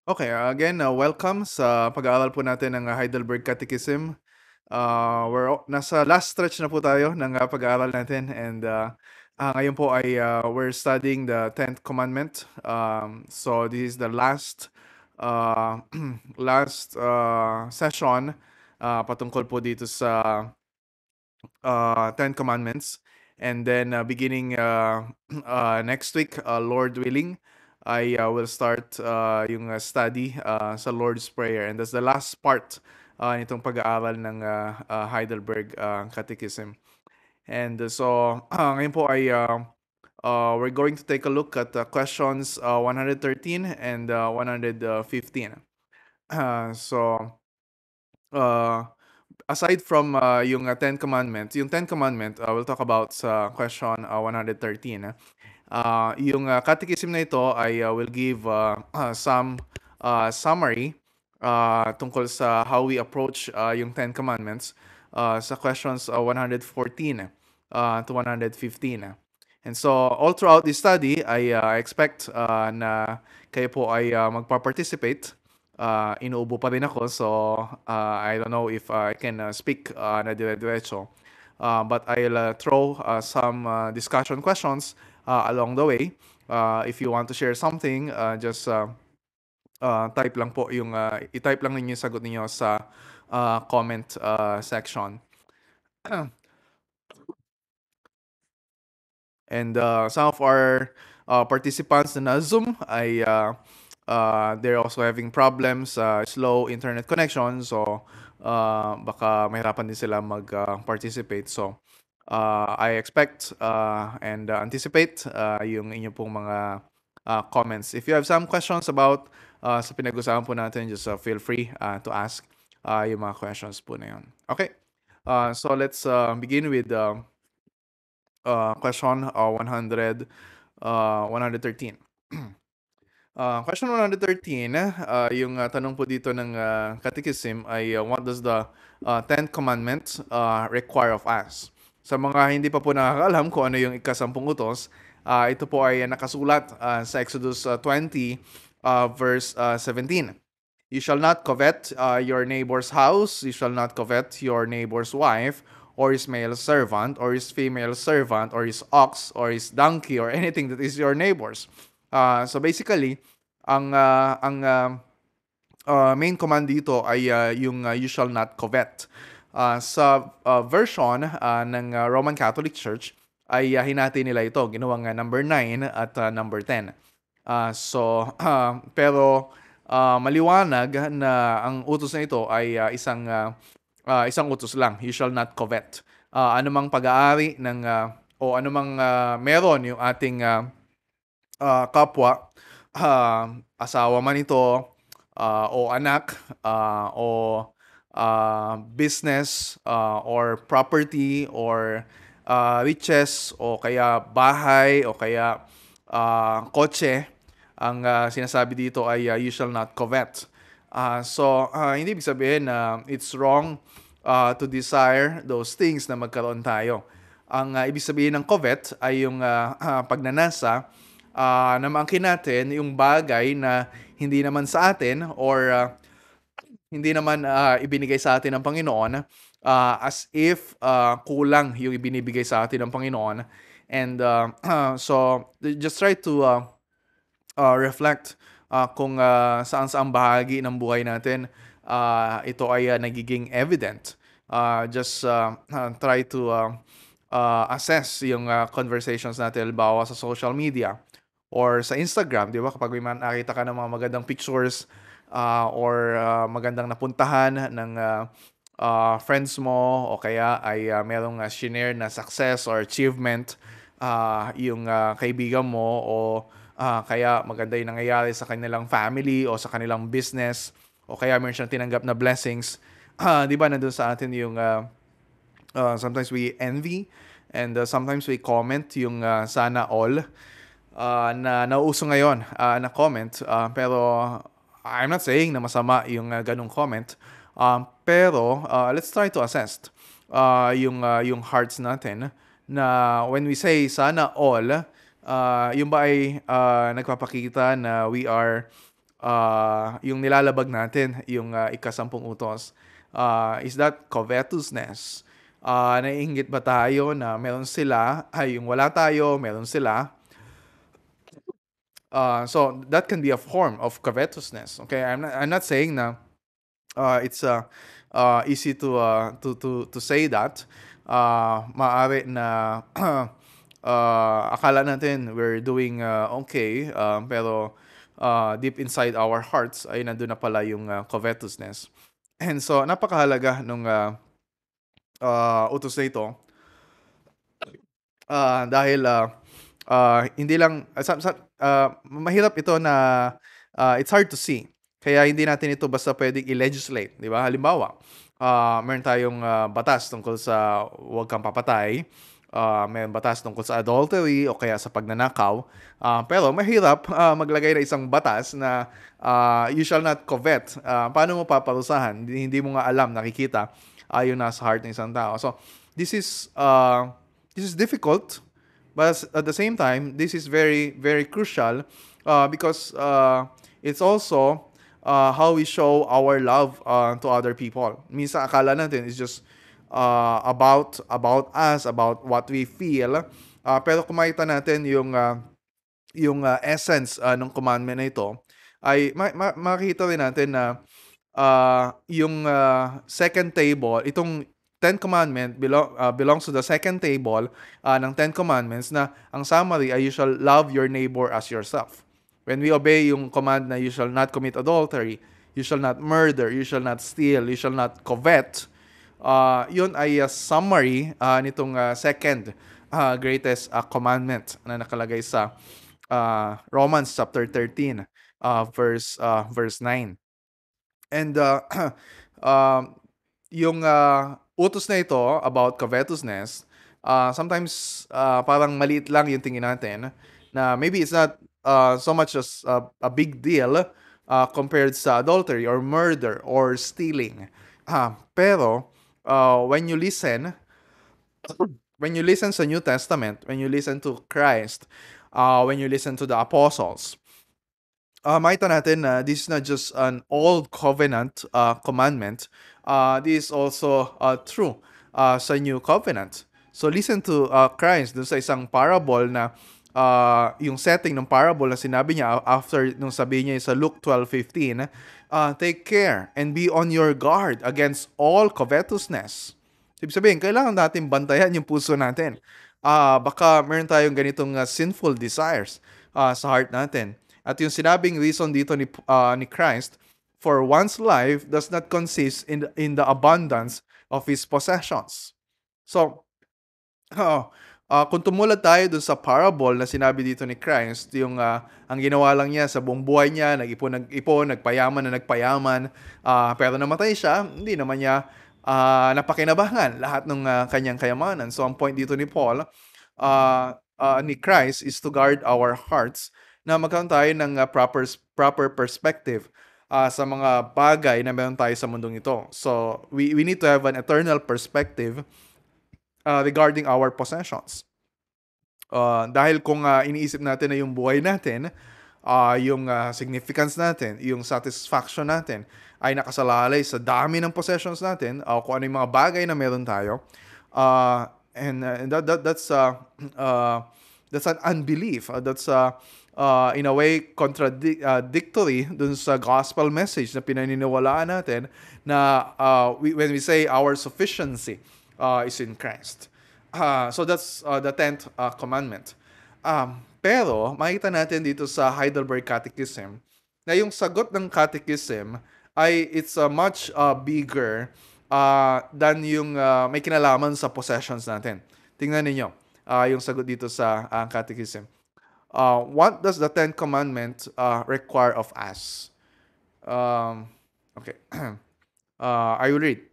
Okay, again, welcome sa pag-aaral po natin ng Heidelberg Catechism. Nasa last stretch na po tayo ng pag-aaral natin and ngayon po ay we're studying the 10th commandment. So this is the last last session patungkol po dito sa 10 commandments. And then beginning next week, Lord willing, I will start yung study sa Lord's Prayer. And that's the last part nitong pag-aaral ng Heidelberg Catechism. And so ngayon po ay we're going to take a look at questions 113 and 115. So uh, aside from yung Ten Commandments, yung Ten Commandment, we'll talk about sa question 113. Yung catechism na ito ay will give some summary tungkol sa how we approach yung Ten Commandments sa questions 114 to 115. And so, all throughout this study, I expect na kayo po ay magpa-participate. Inuubo pa rin ako, so I don't know if I can speak na dire-diretso. But I'll throw some discussion questions along the way. If you want to share something, just type lang po yung i-type lang ninyo yung sagot niyo sa comment section. And some of our participants na Zoom ay they're also having problems, slow internet connection. So baka mahirapan din sila mag-participate. So I expect and anticipate yung inyo pong mga comments. If you have some questions about sa pinag-usapan po natin, just feel free to ask yung mga questions po na yun. Okay, so let's begin with question 113. Question 113, yung tanong po dito ng Catechism ay what does the Ten Commandments require of us? Sa mga hindi pa po nakakaalam kung ano yung ikasampung utos, ito po ay nakasulat sa Exodus 20 verse 17. You shall not covet your neighbor's house, you shall not covet your neighbor's wife, or his male servant, or his female servant, or his ox, or his donkey, or anything that is your neighbor's. So basically, ang main command dito ay yung you shall not covet. Sa version ng Roman Catholic Church ay hinati nila ito, ginawang number 9 at number 10. Pero maliwanag na ang utos na ito ay isang utos lang, you shall not covet. Anumang pag-aari ng o anumang meron yung ating kapwa, asawa man ito, o anak, o business, or property, or riches, o kaya bahay, o kaya kotse, ang sinasabi dito ay you shall not covet. Hindi ibig sabihin na it's wrong to desire those things na magkaroon tayo. Ang ibig sabihin ng covet ay yung pagnanasa na maangkin natin yung bagay na hindi naman sa atin or hindi naman ibinigay sa atin ng Panginoon, as if kulang yung ibinibigay sa atin ng Panginoon. And so just try to reflect kung saan-saang bahagi ng buhay natin ito ay nagiging evident. Just try to assess yung conversations natin, halimbawa sa social media or sa Instagram, di ba? Kapag may nakita ka ng mga magandang pictures or magandang napuntahan ng friends mo, o kaya ay merong shinare na success or achievement yung kaibigan mo, o kaya maganda yung nangyayari sa kanilang family o sa kanilang business, o kaya meron siyang tinanggap na blessings. Di ba nandun sa atin yung sometimes we envy and sometimes we comment yung sana all na nauuso ngayon na comment. Pero I'm not saying na masama yung ganong comment. Pero let's try to assess yung hearts natin na when we say sana all, yung ba ay nagpapakita na we are yung nilalabag natin, yung ikasampung utos, is that covetousness. Naiinggit ba tayo na meron sila, ay yung wala tayo, meron sila. So that can be a form of covetousness. Okay, I'm not saying na it's easy to say that. Maaari na akala natin we're doing okay, pero deep inside our hearts ay nandun na pala yung covetousness. And so napakahalaga nung utos na ito, dahil hindi lang mahirap ito na it's hard to see. Kaya hindi natin ito basta pwedeng i-legislate, di ba? Halimbawa, meron tayong batas tungkol sa huwag kang papatay, may batas tungkol sa adultery o kaya sa pagnanakaw. Pero mahirap maglagay ng isang batas na you shall not covet. Paano mo paparusahan? Hindi mo nga alam, nakikita yung nasa heart ng isang tao. So, this is uh, this is difficult, but at the same time, this is very, very crucial because it's also how we show our love to other people. Minsan akala natin is just about us, about what we feel. Pero kung makita natin yung essence ng commandment na ito, ay makikita rin natin na yung second table, itong Ten Commandment belongs to the second table ng Ten Commandments, na ang summary ay you shall love your neighbor as yourself. When we obey yung command na you shall not commit adultery, you shall not murder, you shall not steal, you shall not covet, yun ay summary nitong second greatest commandment na nakalagay sa Romans chapter 13, verse 9. And um, yung utos na ito about covetousness, sometimes parang maliit lang yung tingin natin, na maybe it's not so much as a big deal compared sa adultery or murder or stealing. Pero when you listen sa New Testament, when you listen to Christ, when you listen to the apostles, makita natin na this is not just an old covenant commandment. This is also true sa new covenant. So listen to Christ dun sa isang parable na yung setting ng parable na sinabi niya after nung sabi niya sa Luke 12:15, take care and be on your guard against all covetousness. Ibig sabihin, kailangan natin bantayan yung puso natin. Baka meron tayong ganitong sinful desires sa heart natin. At yung sinabing reason dito ni Christ, for one's life does not consist in the abundance of his possessions. So, kung tumulad tayo dun sa parable na sinabi dito ni Christ, yung ang ginawa lang niya sa buong buhay niya, nag-ipon, nagpayaman na nagpayaman, pero namatay siya, hindi naman niya napakinabangan lahat ng kanyang kayamanan. So, ang point dito ni Paul, ni Christ, is to guard our hearts, na magkaroon tayo ng proper perspective sa mga bagay na meron tayo sa mundong ito. So, we need to have an eternal perspective regarding our possessions. Dahil kung iniisip natin na yung buhay natin, yung significance natin, yung satisfaction natin, ay nakasalalay sa dami ng possessions natin, kung ano yung mga bagay na meron tayo, and that's an unbelief. That's in a way contradictory dun sa gospel message na pinaniniwalaan natin, na when we say our sufficiency is in Christ. So that's the 10th commandment. Pero makita natin dito sa Heidelberg Catechism na yung sagot ng Catechism ay it's much bigger than yung may kinalaman sa possessions natin. Tingnan ninyo yung sagot dito sa Catechism. What does the 10th commandment require of us? Okay. I will read.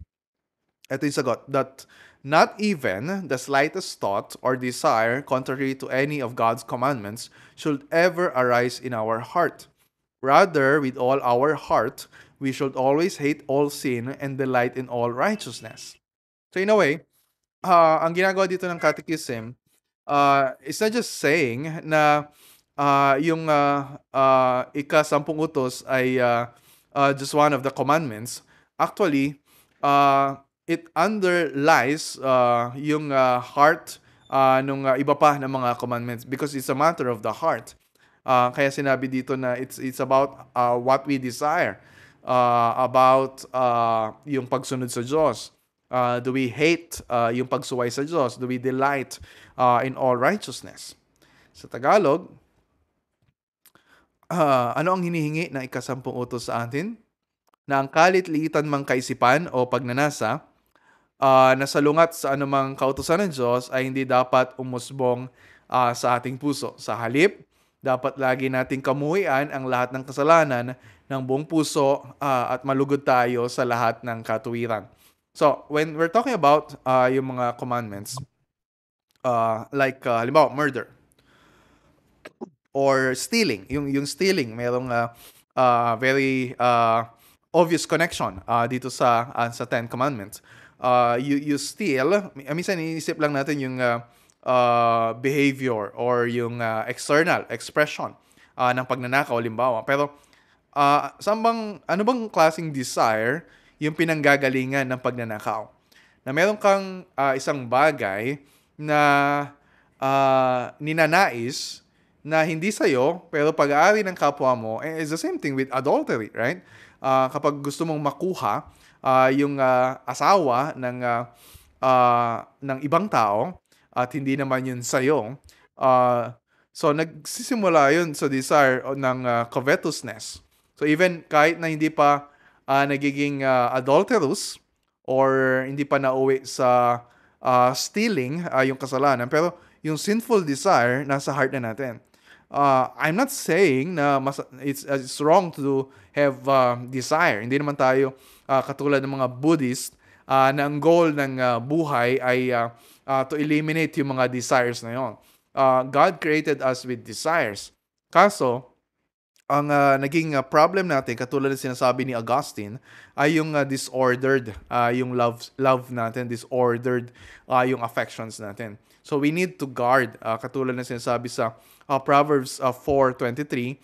Ito yung sagot. That not even the slightest thought or desire contrary to any of God's commandments should ever arise in our heart. Rather, with all our heart, we should always hate all sin and delight in all righteousness. So in a way, ang ginagawa dito ng Catechism, it's not just saying na yung ika-sampung utos ay just one of the commandments. Actually, it underlies yung heart nung iba pa ng mga commandments because it's a matter of the heart. Kaya sinabi dito na it's about what we desire, about yung pagsunod sa Diyos. Do we hate yung pagsuway sa Diyos? Do we delight in all righteousness? Sa Tagalog, ano ang hinihingi ng ika-sampung utos sa atin? Na ang kalit-liitan mang kaisipan o pagnanasa na salungat sa anumang kautusan ng Diyos ay hindi dapat umusbong sa ating puso. Sa halip, dapat lagi nating kamuhian ang lahat ng kasalanan ng buong puso at malugod tayo sa lahat ng katuwiran. So, when we're talking about yung mga commandments, like halimbawa, murder or stealing. Yung stealing, merong very obvious connection dito sa Ten Commandments. You steal, minsan iniisip lang natin yung behavior or yung external expression ng pagnanakaw, limbawa. Pero ano bang klaseng desire yung pinanggagalingan ng pagnanakaw? Na meron kang isang bagay na ninanais na hindi sa'yo, pero pag-aari ng kapwa mo, it's the same thing with adultery, right? Kapag gusto mong makuha yung asawa ng ibang tao at hindi naman yun sa'yo, so nagsisimula yun sa desire ng covetousness. So even kahit na hindi pa nagiging adulterous or hindi pa nauwi sa stealing yung kasalanan, pero yung sinful desire nasa heart na natin. I'm not saying na it's wrong to have desire. Hindi naman tayo katulad ng mga Buddhist na ang goal ng buhay ay to eliminate yung mga desires na yon. God created us with desires. Kaso, ang naging problem natin, katulad ng sinasabi ni Augustine, ay yung disordered, yung love natin, disordered yung affections natin. So we need to guard, katulad ng sinasabi sa Proverbs 4:23,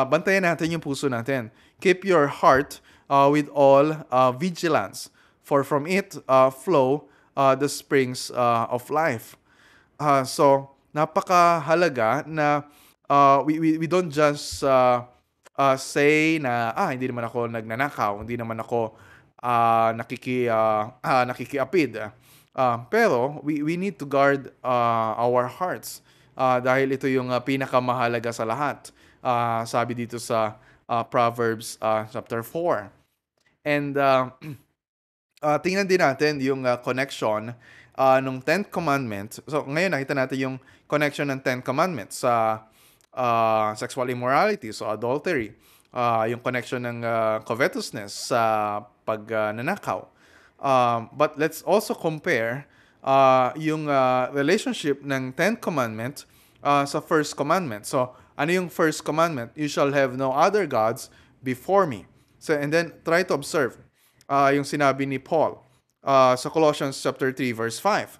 bantayan natin yung puso natin. Keep your heart with all vigilance, for from it flow the springs of life. So, napakahalaga na we don't just say na hindi naman ako nagnanakaw, hindi naman ako nakikiapid. Pero we need to guard our hearts dahil ito yung pinakamahalaga sa lahat. Sabi dito sa Proverbs chapter 4. And tingnan din natin yung connection nung 10th commandment. So ngayon nakita natin yung connection ng 10th commandment sa sexual immorality, so adultery. Yung connection ng covetousness sa pagnanakaw. But let's also compare yung relationship ng 10th commandment sa first commandment. So, ano yung first commandment? You shall have no other gods before me. So, and then try to observe yung sinabi ni Paul sa Colossians chapter 3 verse 5.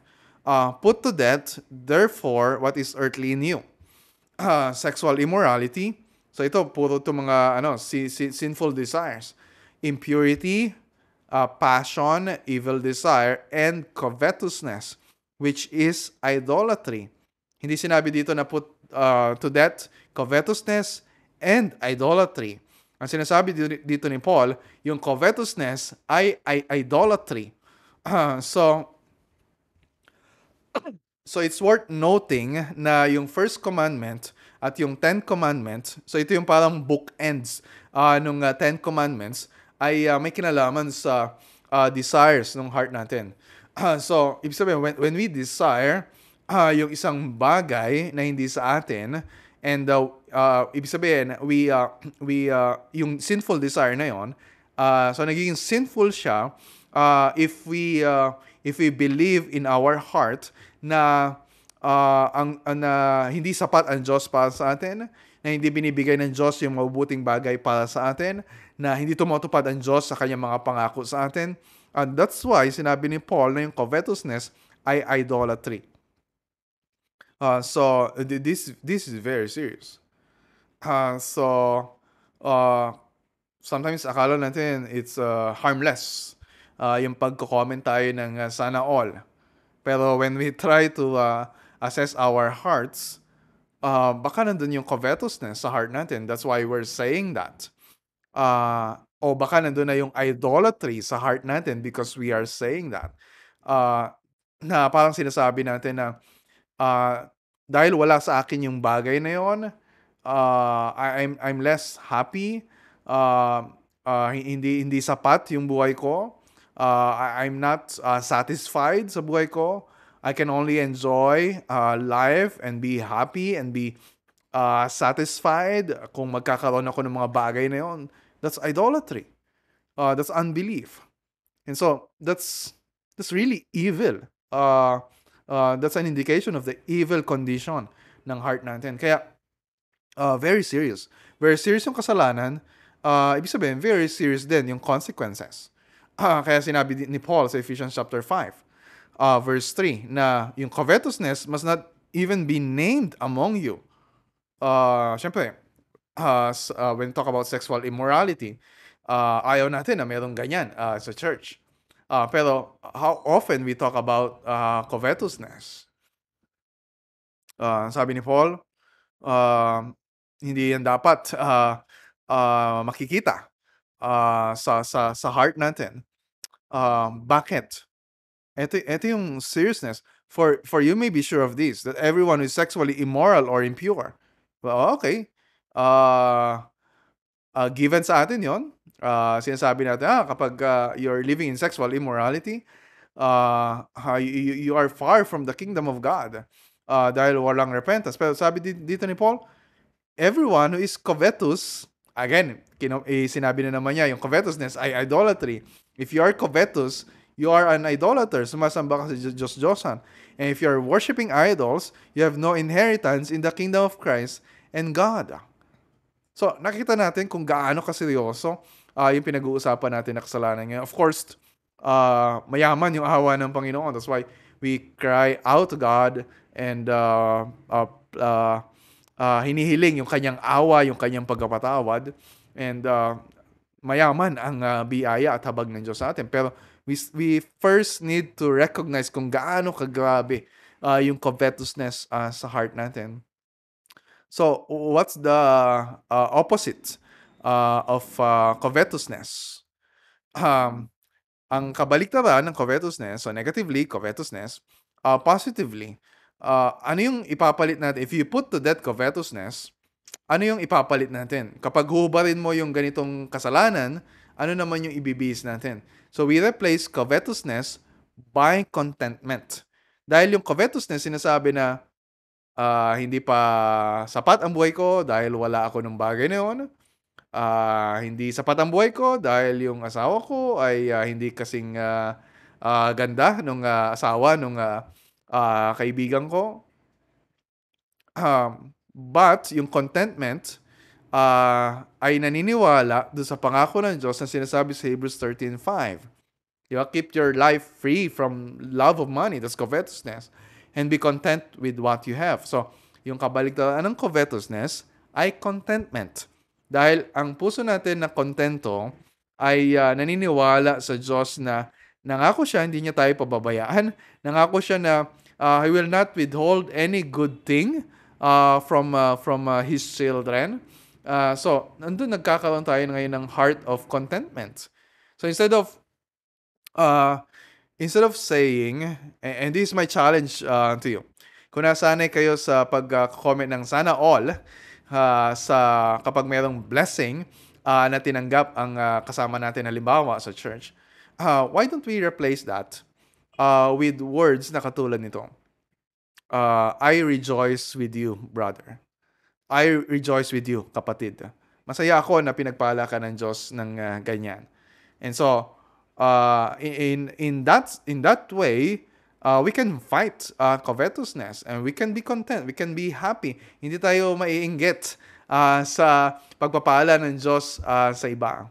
Put to death, therefore, what is earthly in you. Sexual immorality. So, ito, puro ito mga sinful desires. Impurity, passion, evil desire, and covetousness, which is idolatry. Hindi sinabi dito na put to death covetousness and idolatry. Ang sinasabi dito ni Paul, yung covetousness ay idolatry. So it's worth noting na yung first commandment at yung 10th commandment, so ito yung parang bookends nung 10 commandments, ay may kinalaman sa desires ng heart natin. So, ibig sabihin, when we desire yung isang bagay na hindi sa atin, and ibig sabihin, yung sinful desire na yon, so nagiging sinful siya if we believe in our heart na na hindi sapat ang Diyos para sa atin, na hindi binibigay ng Diyos yung mabubuting bagay para sa atin, na hindi tumutupad ang Diyos sa kanyang mga pangako sa atin. And that's why sinabi ni Paul na yung covetousness ay idolatry. This is very serious. So uh, sometimes akala natin it's harmless. Yung pagko-comment tayo ng sana all. Pero when we try to assess our hearts, baka nandun yung covetousness sa heart natin. That's why we're saying that. O baka nandun na yung idolatry sa heart natin because we are saying that. Uh, na parang sinasabi natin na dahil wala sa akin yung bagay na yon, I'm less happy. Hindi sapat yung buhay ko. I'm not satisfied sa buhay ko. I can only enjoy life and be happy and be satisfied kung magkakaroon ako ng mga bagay na yon. That's idolatry. That's unbelief. And so that's really evil. That's an indication of the evil condition ng heart natin. Kaya very serious. Very serious yung kasalanan. Ibig sabihin, very serious din yung consequences. Kaya sinabi ni Paul sa Ephesians chapter 5, verse 3, na yung covetousness must not even be named among you. Siyempre, when we talk about sexual immorality, ayaw natin na merong ganyan sa church. Pero how often we talk about covetousness? Sabi ni Paul, hindi yan dapat makikita sa heart natin. Bakit? Ito yung seriousness. For you may be sure of this, that everyone who is sexually immoral or impure. Well, okay. Given sa atin yon. Sinasabi natin, kapag you're living in sexual immorality, you are far from the kingdom of God. Dahil walang repentance. Pero sabi dito ni Paul, everyone who is covetous, again, sinabi na naman niya, yung covetousness ay idolatry. If you are covetous, you are an idolater. Sumasamba ka sa Diyos-Diyosan. And if you are worshiping idols, you have no inheritance in the kingdom of Christ and God. So, nakikita natin kung gaano kaseryoso yung pinag-uusapan natin na kasalanan ngayon. Of course, mayaman yung awa ng Panginoon. That's why we cry out to God and hinihiling yung kanyang awa, yung kanyang pagkapatawad. And mayaman ang biyaya at habag ng Diyos sa atin. Pero we first need to recognize kung gaano kagrabe yung covetousness sa heart natin. So, what's the opposite of covetousness? Ang kabaliktaran ng covetousness, so negatively, covetousness, positively, ano yung ipapalit natin? If you put to death covetousness, ano yung ipapalit natin? Kapag hubarin mo yung ganitong kasalanan, ano naman yung ibibihis natin? So, we replace covetousness by contentment. Dahil yung covetousness, sinasabi na, hindi pa sapat ang buhay ko dahil wala ako ng bagay na yun. Hindi sapat ang buhay ko dahil yung asawa ko ay hindi kasing ganda nung asawa nung kaibigan ko. But yung contentment ay naniniwala doon sa pangako ng Diyos na sinasabi sa Hebrews 13:5. Keep your life free from love of money, that's covetousness, and be content with what you have. So, yung kabaligtaran ng covetousness ay contentment. Dahil ang puso natin na kontento ay naniniwala sa Diyos na nangako siya, hindi niya tayo pababayaan. Nangako siya na He will not withhold any good thing from His children. So, nandun nagkakaroon tayo ngayon ng heart of contentment. So, instead of saying, and this is my challenge to you, kung nasanay kayo sa pag-comment ng sana all, sa kapag mayroong blessing na tinanggap ang kasama natin halimbawa sa church, why don't we replace that with words na katulad nito? I rejoice with you, brother. I rejoice with you, kapatid. Masaya ako na pinagpala ka ng Diyos ng ganyan. And so, in that way, we can fight covetousness and we can be content, we can be happy. Hindi tayo maiinggit sa pagpapala ng Diyos sa iba.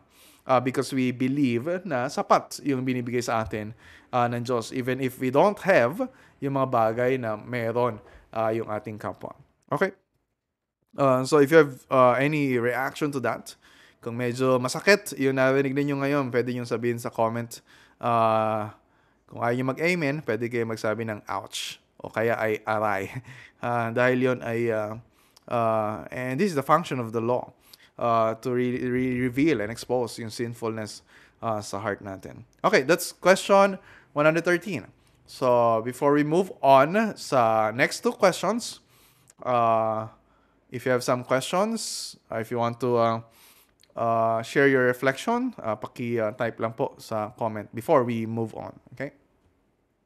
Because we believe na sapat yung binibigay sa atin ng Diyos. Even if we don't have yung mga bagay na meron yung ating kapwa. Okay? So if you have any reaction to that, kung medyo masakit yung narinig ninyo ngayon, pwede nyo sabihin sa comment. Kung ayaw nyo mag-amen, pwede kayo magsabi ng ouch o kaya ay aray. Dahil yon ay, and this is the function of the law, to reveal and expose yung sinfulness sa heart natin. Okay, that's question 113. So before we move on sa next two questions, if you have some questions, if you want to share your reflection, paki-type lang po sa comment before we move on. Okay?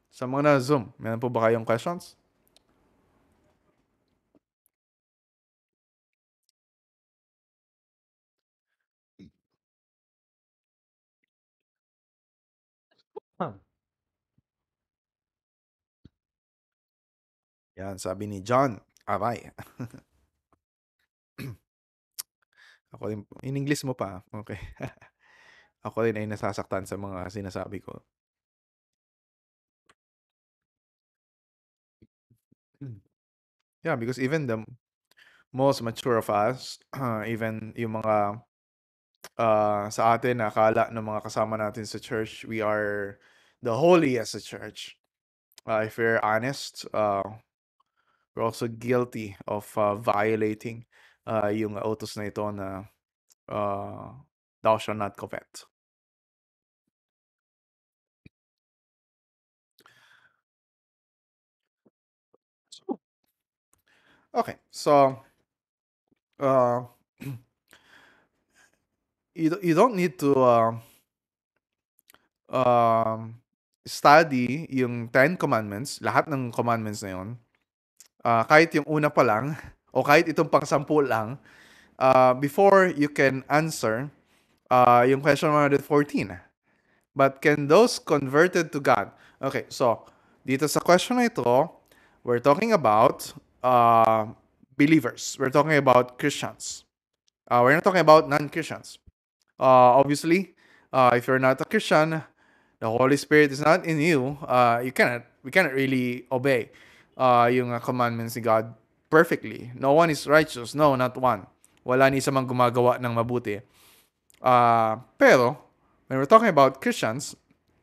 Sa mga na Zoom, meron po ba kayong questions? Yan, sabi ni John, aray. Ako rin, in English mo pa. Okay. Ako rin ay nasasaktan sa mga sinasabi ko. Yeah, because even the most mature of us, even yung mga sa atin, akala ng mga kasama natin sa church, we are the holiest sa church. If we're honest, we're also guilty of violating yung utos na ito na thou shalt not covet. Okay, so uh, you don't need to study yung 10 commandments, lahat ng commandments na yun. Kahit yung una pa lang, o kahit itong pang-sampu lang, before you can answer yung question 114. But can those converted to God? Okay, so dito sa question na ito, we're talking about believers. We're talking about Christians. We're not talking about non-Christians. Obviously, if you're not a Christian, the Holy Spirit is not in you. We cannot really obey yung commandments ni God perfectly. No one is righteous. No, not one. Wala ni isa mang gumagawa ng mabuti. Pero, when we're talking about Christians,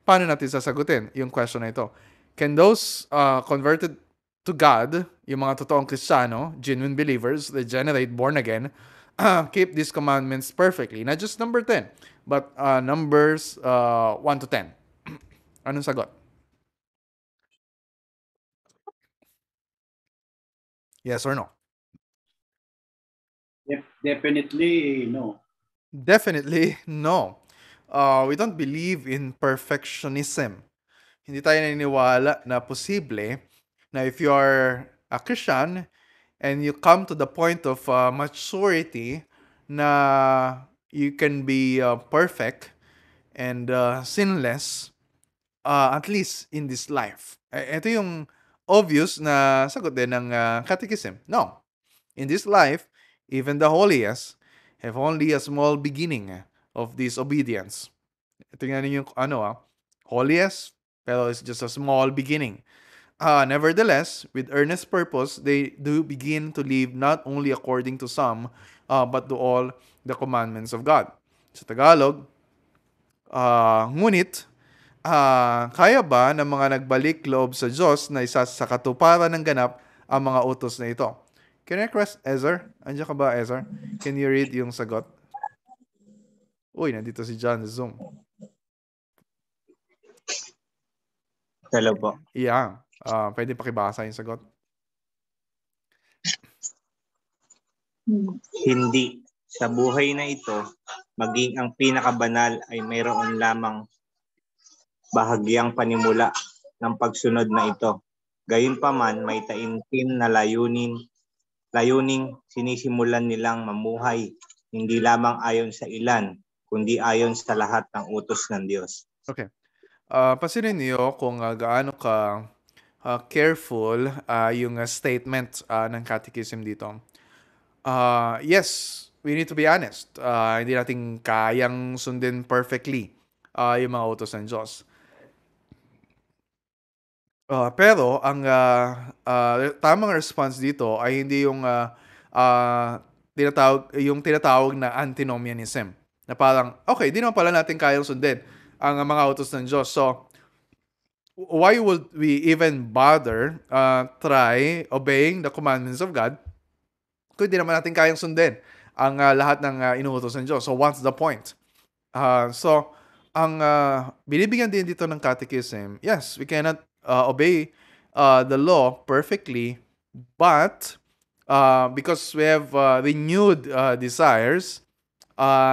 paano natin sasagutin yung question na ito? Can those converted to God, yung mga totoong Kristiyano, genuine believers, regenerate, born again, keep these commandments perfectly? Not just number 10, but numbers 1 to 10. Anong sagot? Yes or no? Definitely no. Definitely no. We don't believe in perfectionism. Hindi tayo naniniwala na posible na if you are a Christian and you come to the point of maturity na you can be perfect and sinless, at least in this life. Ito yung obvious na sagot din ng catechism. No. In this life, even the holiest have only a small beginning of this obedience. Tingnan niyo yung holiest, pero it's just a small beginning. Nevertheless, with earnest purpose, they do begin to live not only according to some, but to all the commandments of God. Sa Tagalog, ngunit, kaya ba ng mga nagbalik loob sa Diyos na isa sa katuparan ng ganap ang mga utos na ito? Can I request Ezer? Andiyan ka ba, Ezer? Can you read yung sagot? Uy, nandito si John sa Zoom. Hello po. Yeah. Pwede pakibasa yung sagot? Hindi. Sa buhay na ito, maging ang pinakabanal ay mayroon lamang bahagyang panimula ng pagsunod na ito. Gayunpaman, may taimtim na layuning sinisimulan nilang mamuhay, hindi lamang ayon sa ilan, kundi ayon sa lahat ng utos ng Diyos. Okay. Pansinin niyo kung gaano ka careful yung statement ng catechism dito. Yes, we need to be honest. Hindi natin kayang sundin perfectly yung mga utos ng Diyos. Pero ang tamang response dito ay hindi yung tinatawag na antinomianism. Na parang, okay, di naman pala natin kayang sundin ang mga utos ng Diyos. So, why would we even bother try obeying the commandments of God kung di naman natin kayang sundin ang lahat ng inuutos ng Diyos? So, what's the point? So, ang binibigyan din dito ng catechism, yes, we cannot obey the law perfectly, but because we have renewed desires,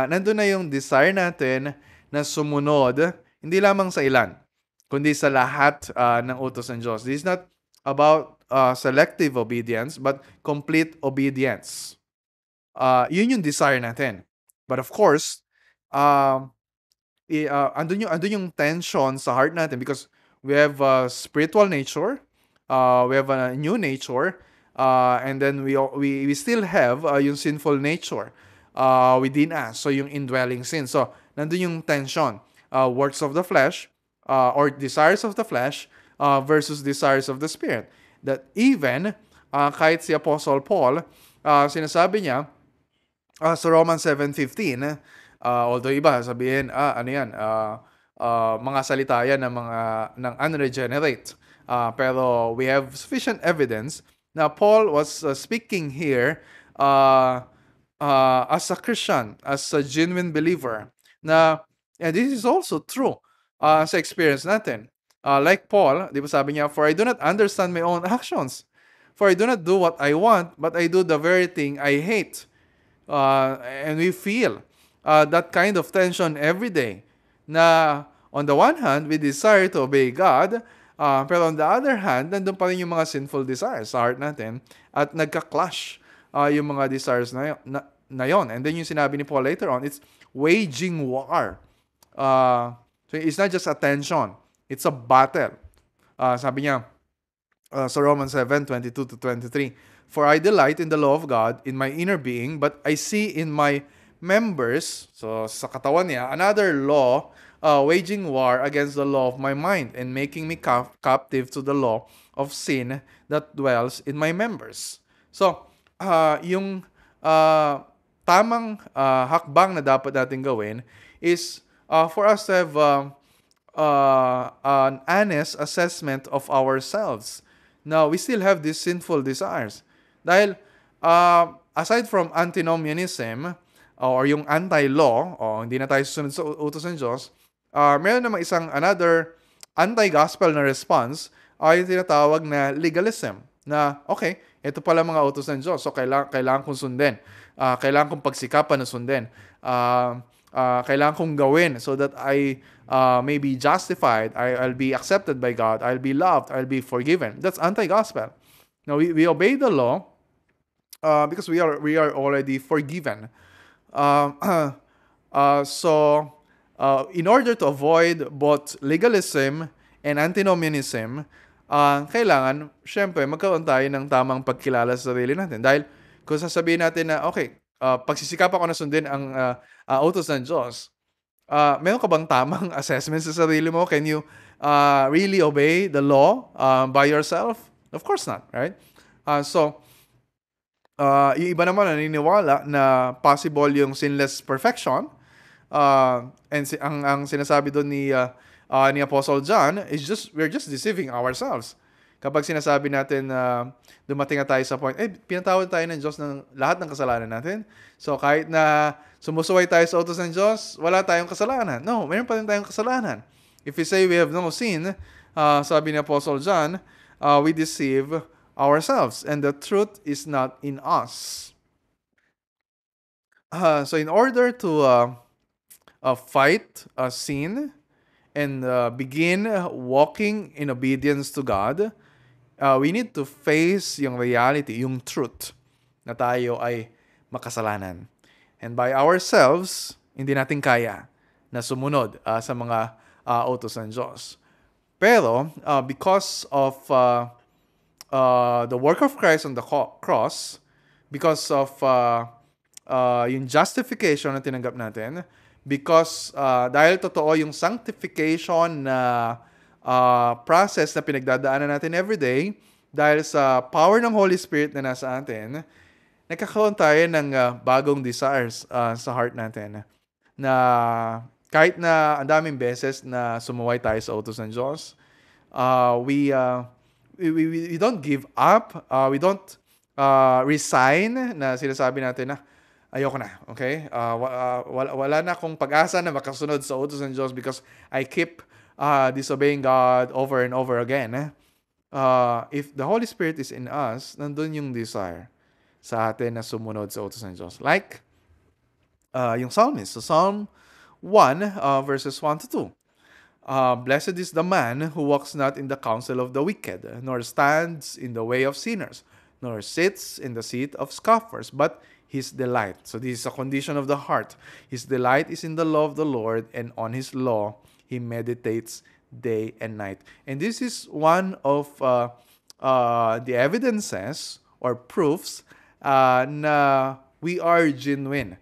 nandun na yung desire natin na sumunod, hindi lamang sa ilan, kundi sa lahat ng utos ng Diyos. This is not about selective obedience, but complete obedience. Yun yung desire natin. But of course, andun yung tension sa heart natin because we have a spiritual nature, we have a new nature, and then we still have yung sinful nature within us. So yung indwelling sin. So nandun yung tension, works of the flesh or desires of the flesh versus desires of the spirit. That even kahit si Apostle Paul, sinasabi niya sa Romans 7:15, although iba sabihin, ano yan, mga salita yan ng unregenerate. Pero we have sufficient evidence na Paul was speaking here as a Christian, as a genuine believer. And this is also true sa experience natin. Like Paul, di ba sabi niya, "For I do not understand my own actions. For I do not do what I want, but I do the very thing I hate." And we feel that kind of tension every day. Na on the one hand, we desire to obey God, pero on the other hand, nandun pa rin yung mga sinful desires sa heart natin at nagka-clash yung mga desires na yon. And then yung sinabi ni Paul later on, it's waging war. So it's not just a tension, it's a battle. Sabi niya sa Romans 7:22-23, "For I delight in the law of God in my inner being, but I see in my members," so sa katawan niya, "another law waging war against the law of my mind and making me captive to the law of sin that dwells in my members." So, yung tamang hakbang na dapat natin gawin is for us to have an honest assessment of ourselves. Now, we still have these sinful desires. Dahil, aside from antinomianism, or yung anti-law, o hindi na tayo susunod sa utos ng Diyos, meron namang another anti-gospel na response, ay tinatawag na legalism. Na, okay, ito pala mga utos ng Diyos, so kailangan kong sundin. Kailangan kong pagsikapan na sundin. Kailangan kong gawin so that I may be justified, I'll be accepted by God, I'll be loved, I'll be forgiven. That's anti-gospel. Now, we obey the law because we are already forgiven. So, in order to avoid both legalism and antinomianism, kailangan, syempre, magkaroon tayo ng tamang pagkilala sa sarili natin. Dahil, kung sasabihin natin na, okay, pagsisikapan ko na sundin ang utos ng Diyos, meron ka bang tamang assessment sa sarili mo? Can you really obey the law by yourself? Of course not, right? So, yung iba naman naniniwala na possible yung sinless perfection. And ang sinasabi doon ni Apostle John is we're just deceiving ourselves. Kapag sinasabi natin na dumating na tayo sa point, pinatawad tayo ng Diyos ng lahat ng kasalanan natin. So kahit na sumusuway tayo sa utos ng Diyos, wala tayong kasalanan. No, mayroon pa rin tayong kasalanan. If we say we have no sin, sabi ni Apostle John, we deceive ourselves and the truth is not in us. So in order to fight sin and begin walking in obedience to God, we need to face yung reality, yung truth na tayo ay makasalanan. And by ourselves, hindi natin kaya na sumunod sa mga utos ng Diyos. Pero, because of the work of Christ on the cross, because of yung justification na tinanggap natin, because dahil totoo yung sanctification na process na pinagdadaanan natin everyday, dahil sa power ng Holy Spirit na nasa atin, nagkakaroon tayo ng bagong desires sa heart natin. Na kahit na ang daming beses na sumuway tayo sa utos ng Diyos, we don't give up, we don't resign, na sinasabi natin na ayoko na, okay? Wala na akong pag-asa na makasunod sa utos ng Diyos because I keep disobeying God over and over again. If the Holy Spirit is in us, nandun yung desire sa atin na sumunod sa utos ng Diyos. Like, yung psalmist. So Psalm 1, verses 1 to 2. Blessed is the man who walks not in the counsel of the wicked, nor stands in the way of sinners, nor sits in the seat of scoffers, but his delight. So this is a condition of the heart. His delight is in the law of the Lord, and on his law he meditates day and night. And this is one of the evidences or proofs na we are genuine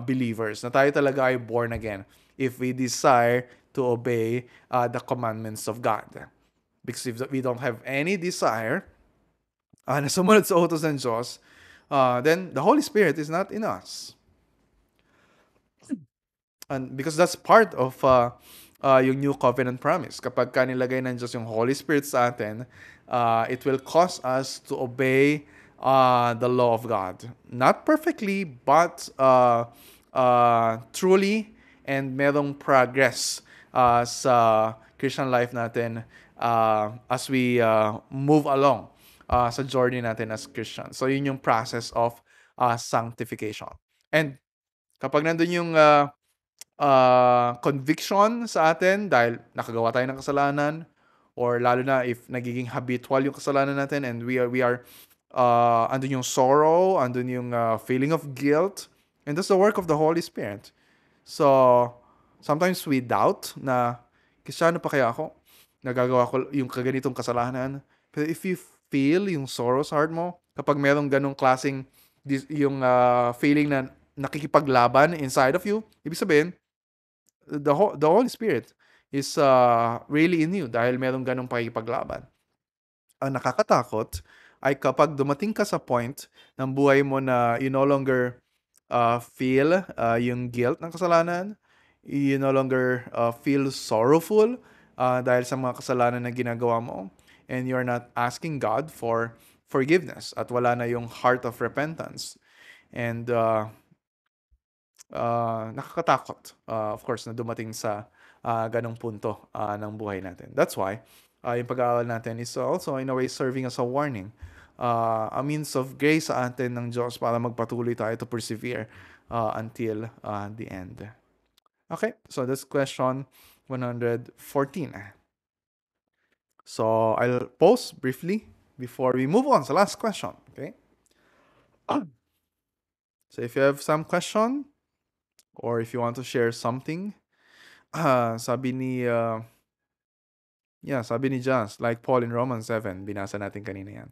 believers, na tayo talaga ay born again if we desire to obey the commandments of God. Because if we don't have any desire na sumunod sa utos ng Diyos, then the Holy Spirit is not in us. And because that's part of yung New Covenant promise. Kapag nilagay ng Diyos yung Holy Spirit sa atin, it will cause us to obey the law of God. Not perfectly, but truly, and merong progress sa Christian life natin as we move along sa journey natin as Christians. So yun yung process of sanctification. And kapag nandun yung conviction sa atin dahil nakagawa tayo ng kasalanan, or lalo na if nagiging habitual yung kasalanan natin, and we are andun yung sorrow, andun yung feeling of guilt, and that's the work of the Holy Spirit. So sometimes we doubt na Kristyano pa kaya ako, nagagawa ko yung kaganitong kasalanan. Pero if you feel yung sorrow sa heart mo, kapag merong ganong klaseng yung feeling na nakikipaglaban inside of you, ibig sabihin, the Holy Spirit is really in you dahil merong ganong pakikipaglaban. Ang nakakatakot ay kapag dumating ka sa point ng buhay mo na you no longer feel yung guilt ng kasalanan, you no longer feel sorrowful dahil sa mga kasalanan na ginagawa mo, and you're not asking God for forgiveness, at wala na yung heart of repentance. And nakakatakot, of course, na dumating sa ganong punto ng buhay natin. That's why yung pag-aaral natin is also in a way serving as a warning, a means of grace sa atin ng Diyos para magpatuloy tayo to persevere until the end. Okay, so that's question 114. So I'll pause briefly before we move on sa last question. Okay. So if you have some question, or if you want to share something, sabi ni Jans, like Paul in Romans 7, binasa natin kanina yan.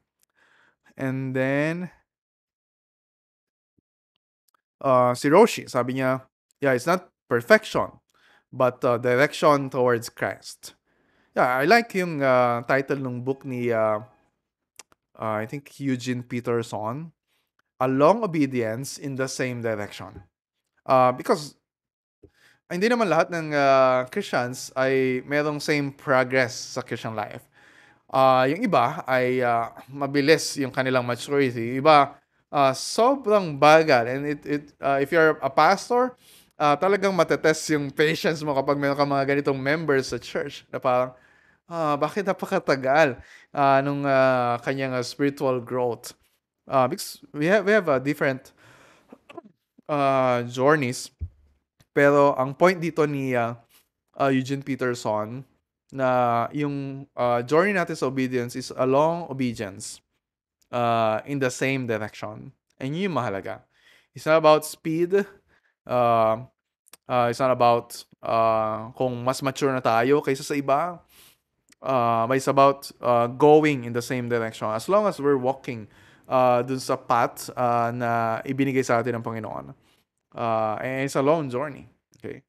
And then si Roshi, sabi niya, it's not perfection, but direction towards Christ. I like yung title ng book ni I think Eugene Peterson, A Long Obedience in the Same Direction. Because hindi naman lahat ng Christians ay merong same progress sa Christian life. Yung iba ay mabilis yung kanilang maturity. Iba sobrang bagal, and if you're a pastor, talagang matetest yung patience mo kapag meron ka mga ganitong members sa church na parang bakit napakatagal nung kanyang spiritual growth. Because we have different journeys, pero ang point dito ni Eugene Peterson na yung journey natin sa obedience is a long obedience in the same direction. And yun yung mahalaga. It's not about speed. It's not about kung mas mature na tayo kaysa sa iba. But it's about going in the same direction. As long as we're walking dun sa path na ibinigay sa atin ng Panginoon. And it's a long journey. Okay.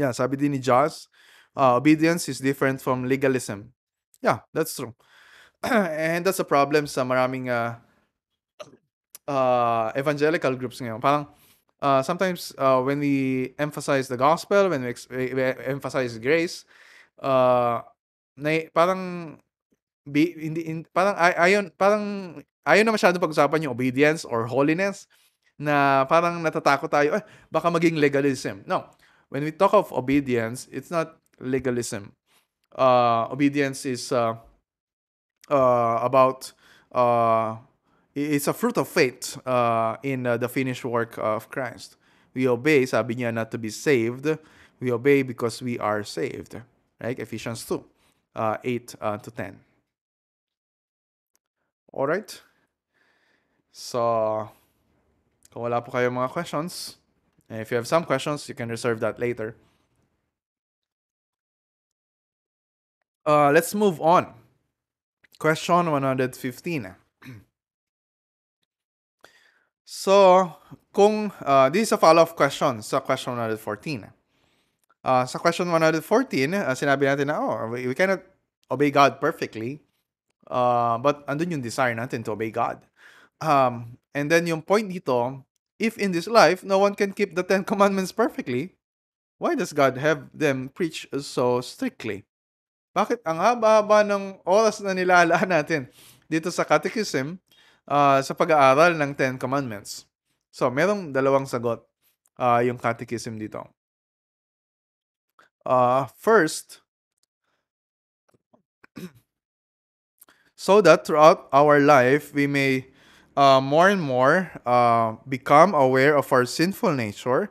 Yeah, sabi din ni Joss, obedience is different from legalism. Yeah, that's true. And that's a problem sa maraming evangelical groups ngayon. Parang sometimes when we emphasize the gospel, when we emphasize grace, parang ayaw na masyado pag-usapan yung obedience or holiness, na parang natatakot tayo, baka maging legalism. No. When we talk of obedience, it's not legalism. Obedience is about it's a fruit of faith in the finished work of Christ. We obey, sabi niya, not to be saved. We obey because we are saved. Right? Ephesians 2, 8 to 10. Alright? So, kung wala po kayong mga questions, and if you have some questions, you can reserve that later. Let's move on. Question 115. So, this is a follow-up question sa question 114. Sa question 114, sinabi natin na, we cannot obey God perfectly, but andun yung desire natin to obey God. And then yung point dito, if in this life, no one can keep the 10 Commandments perfectly, why does God have them preach so strictly? Bakit ang haba-haba ng oras na nilalaan natin dito sa catechism sa pag-aaral ng 10 Commandments? So, merong dalawang sagot yung catechism dito. First, so that throughout our life, we may more and more become aware of our sinful nature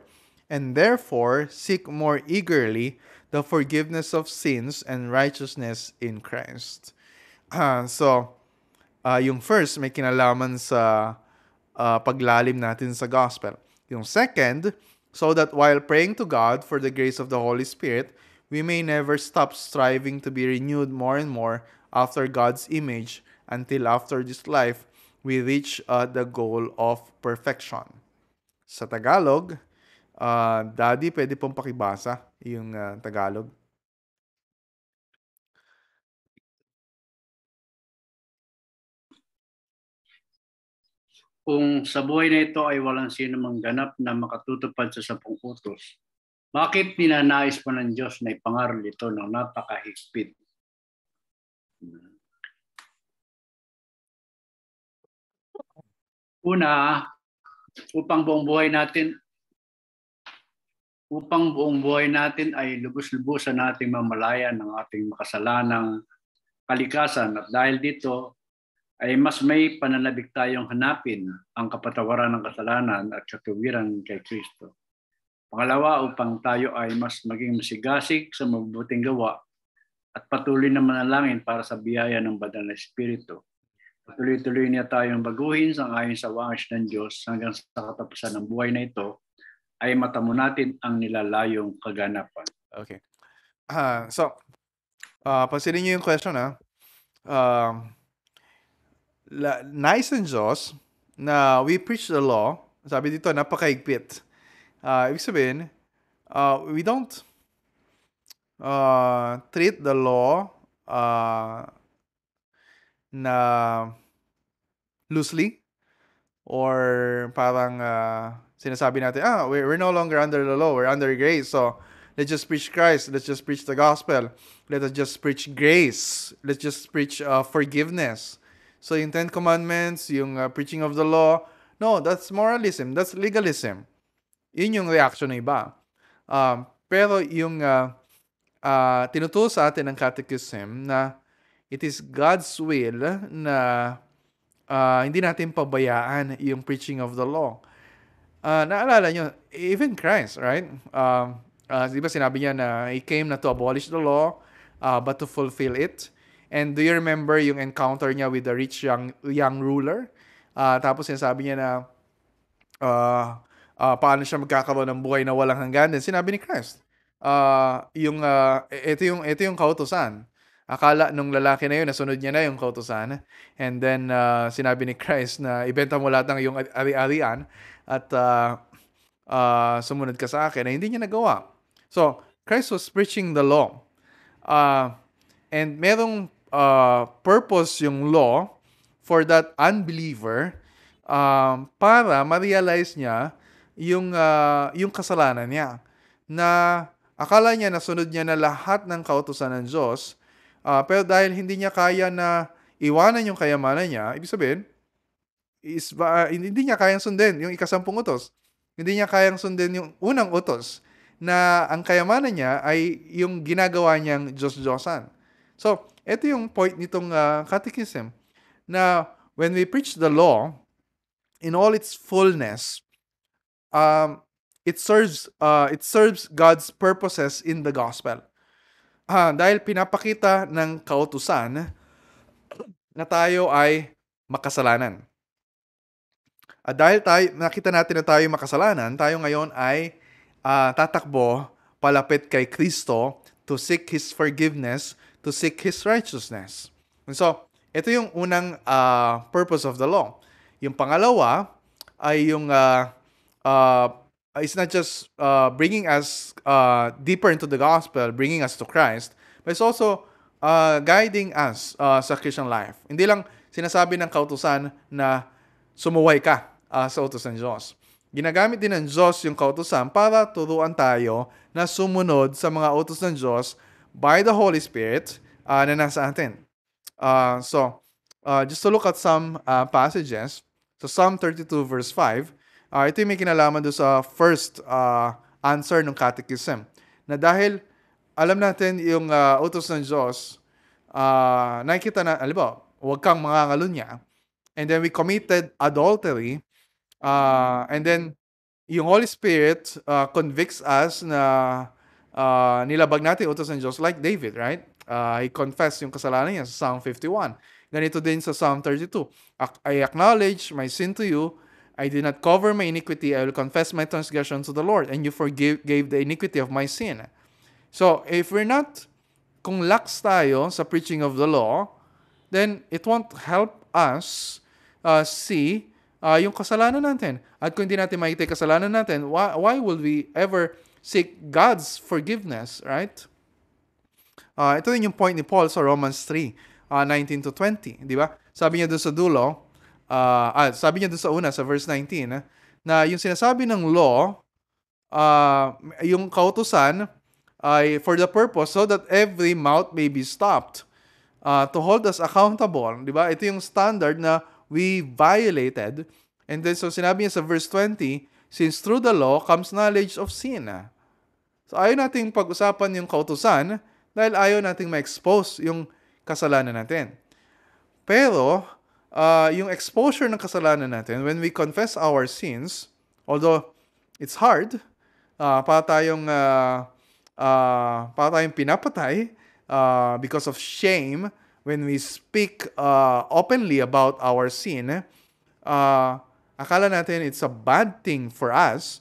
and therefore seek more eagerly the forgiveness of sins and righteousness in Christ. So, yung first, may kinalaman sa paglalim natin sa gospel. Yung second, so that while praying to God for the grace of the Holy Spirit, we may never stop striving to be renewed more and more after God's image until after this life, we reach the goal of perfection. Sa Tagalog, Daddy, pwede pong pakibasa yung Tagalog. Kung sa buhay na ito ay walang sino mang ganap na makatutupad sa 10 utos, bakit ninanais pa ng Diyos na ipangaral ito ng napakahigpit? Una, upang buong buhay natin ay lubos-lubusan nating mamalayan ng ating makasalanang kalikasan, at dahil dito ay mas may pananabik tayong hanapin ang kapatawaran ng kasalanan at katuwiran kay Kristo. Pangalawa, upang tayo ay mas maging masigasig sa mabubuting gawa at patuloy na manalangin para sa biyaya ng Banal na Espiritu. Patuloy-tuloy niya tayong baguhin ayon sa wangis ng Diyos hanggang sa katapusan ng buhay na ito ay matamo natin ang nilalayong kaganapan. Okay. So, pansinin niyo yung question, nais ng Diyos na we preach the law. Sabi dito, napakahigpit. Ibig sabihin, we don't treat the law na loosely, or parang sinasabi natin, we're no longer under the law, we're under grace, so let's just preach Christ, let's just preach the gospel, let us just preach grace, let's just preach forgiveness. So yung 10 Commandments, yung preaching of the law, no, that's moralism, that's legalism. Yun yung reaction ng iba. Pero yung tinuturo sa atin ng catechism na it is God's will na hindi natin pabayaan yung preaching of the law. Naalala nyo, even Christ, right? Di ba sinabi niya na He came not to abolish the law, but to fulfill it. And do you remember yung encounter niya with the rich young ruler? Tapos sinasabi niya na paano siya magkakaroon ng buhay na walang hanggan. Then sinabi ni Christ, ito yung kautusan. Akala nung lalaki na yun, nasunod niya na yung kautusan. And then sinabi ni Christ na ibenta mo lahat ng iyong ari-arian at sumunod ka sa akin, na hindi niya nagawa. So, Christ was preaching the law. And merong purpose yung law for that unbeliever para ma-realize niya yung kasalanan niya. Na akala niya nasunod niya na lahat ng kautusan ng Diyos, pero dahil hindi niya kaya na iwanan yung kayamanan niya, ibig sabihin, hindi niya kayang sundin yung ikasampung utos. Hindi niya kayang sundin yung unang utos na ang kayamanan niya ay yung ginagawa niyang Diyos-Diyosan. So, ito yung point nitong catechism na when we preach the law in all its fullness, it serves God's purposes in the gospel. Dahil pinapakita ng kautusan na tayo ay makasalanan. Dahil nakita natin na tayo makasalanan, tayo ngayon ay tatakbo palapit kay Kristo to seek His forgiveness, to seek His righteousness. And so, ito yung unang purpose of the law. Yung pangalawa ay yung it's not just bringing us deeper into the gospel, bringing us to Christ, but it's also guiding us sa Christian life. Hindi lang sinasabi ng kautusan na sumuway ka sa utos ng Diyos. Ginagamit din ng Diyos yung kautusan para turuan tayo na sumunod sa mga utos ng Diyos by the Holy Spirit na nasa atin. So, just to look at some passages, so Psalm 32 verse 5, ito yung may kinalaman doon sa first answer ng catechism, na dahil alam natin yung utos ng Diyos, nakikita na, alam huwag kang mangangalunya, and then we committed adultery, and then yung Holy Spirit convicts us na nilabag natin utos ng Diyos like David, right? He confessed yung kasalanan niya sa Psalm 51. Ganito din sa Psalm 32. I acknowledge my sin to you. I did not cover my iniquity. I will confess my transgression to the Lord, and you gave the iniquity of my sin. So, if we're not, kung lax tayo sa preaching of the law, then it won't help us see yung kasalanan natin. At kung hindi natin makita yung kasalanan natin, why will we ever seek God's forgiveness, right? Ito din yung point ni Paul sa Romans 3, 19 to 20. Di ba? Sabi niya doon sa dulo, sabi niya doon sa una, sa verse 19, na yung sinasabi ng law, yung kautusan, ay for the purpose so that every mouth may be stopped, to hold us accountable. Di ba? Ito yung standard na we violated. And then, so sinabi niya sa verse 20, since through the law comes knowledge of sin. So, ayaw nating pag-usapan yung kautusan dahil ayaw nating ma-expose yung kasalanan natin. Pero, yung exposure ng kasalanan natin, when we confess our sins, although it's hard, para tayong pinapatay because of shame, when we speak openly about our sin, akala natin it's a bad thing for us,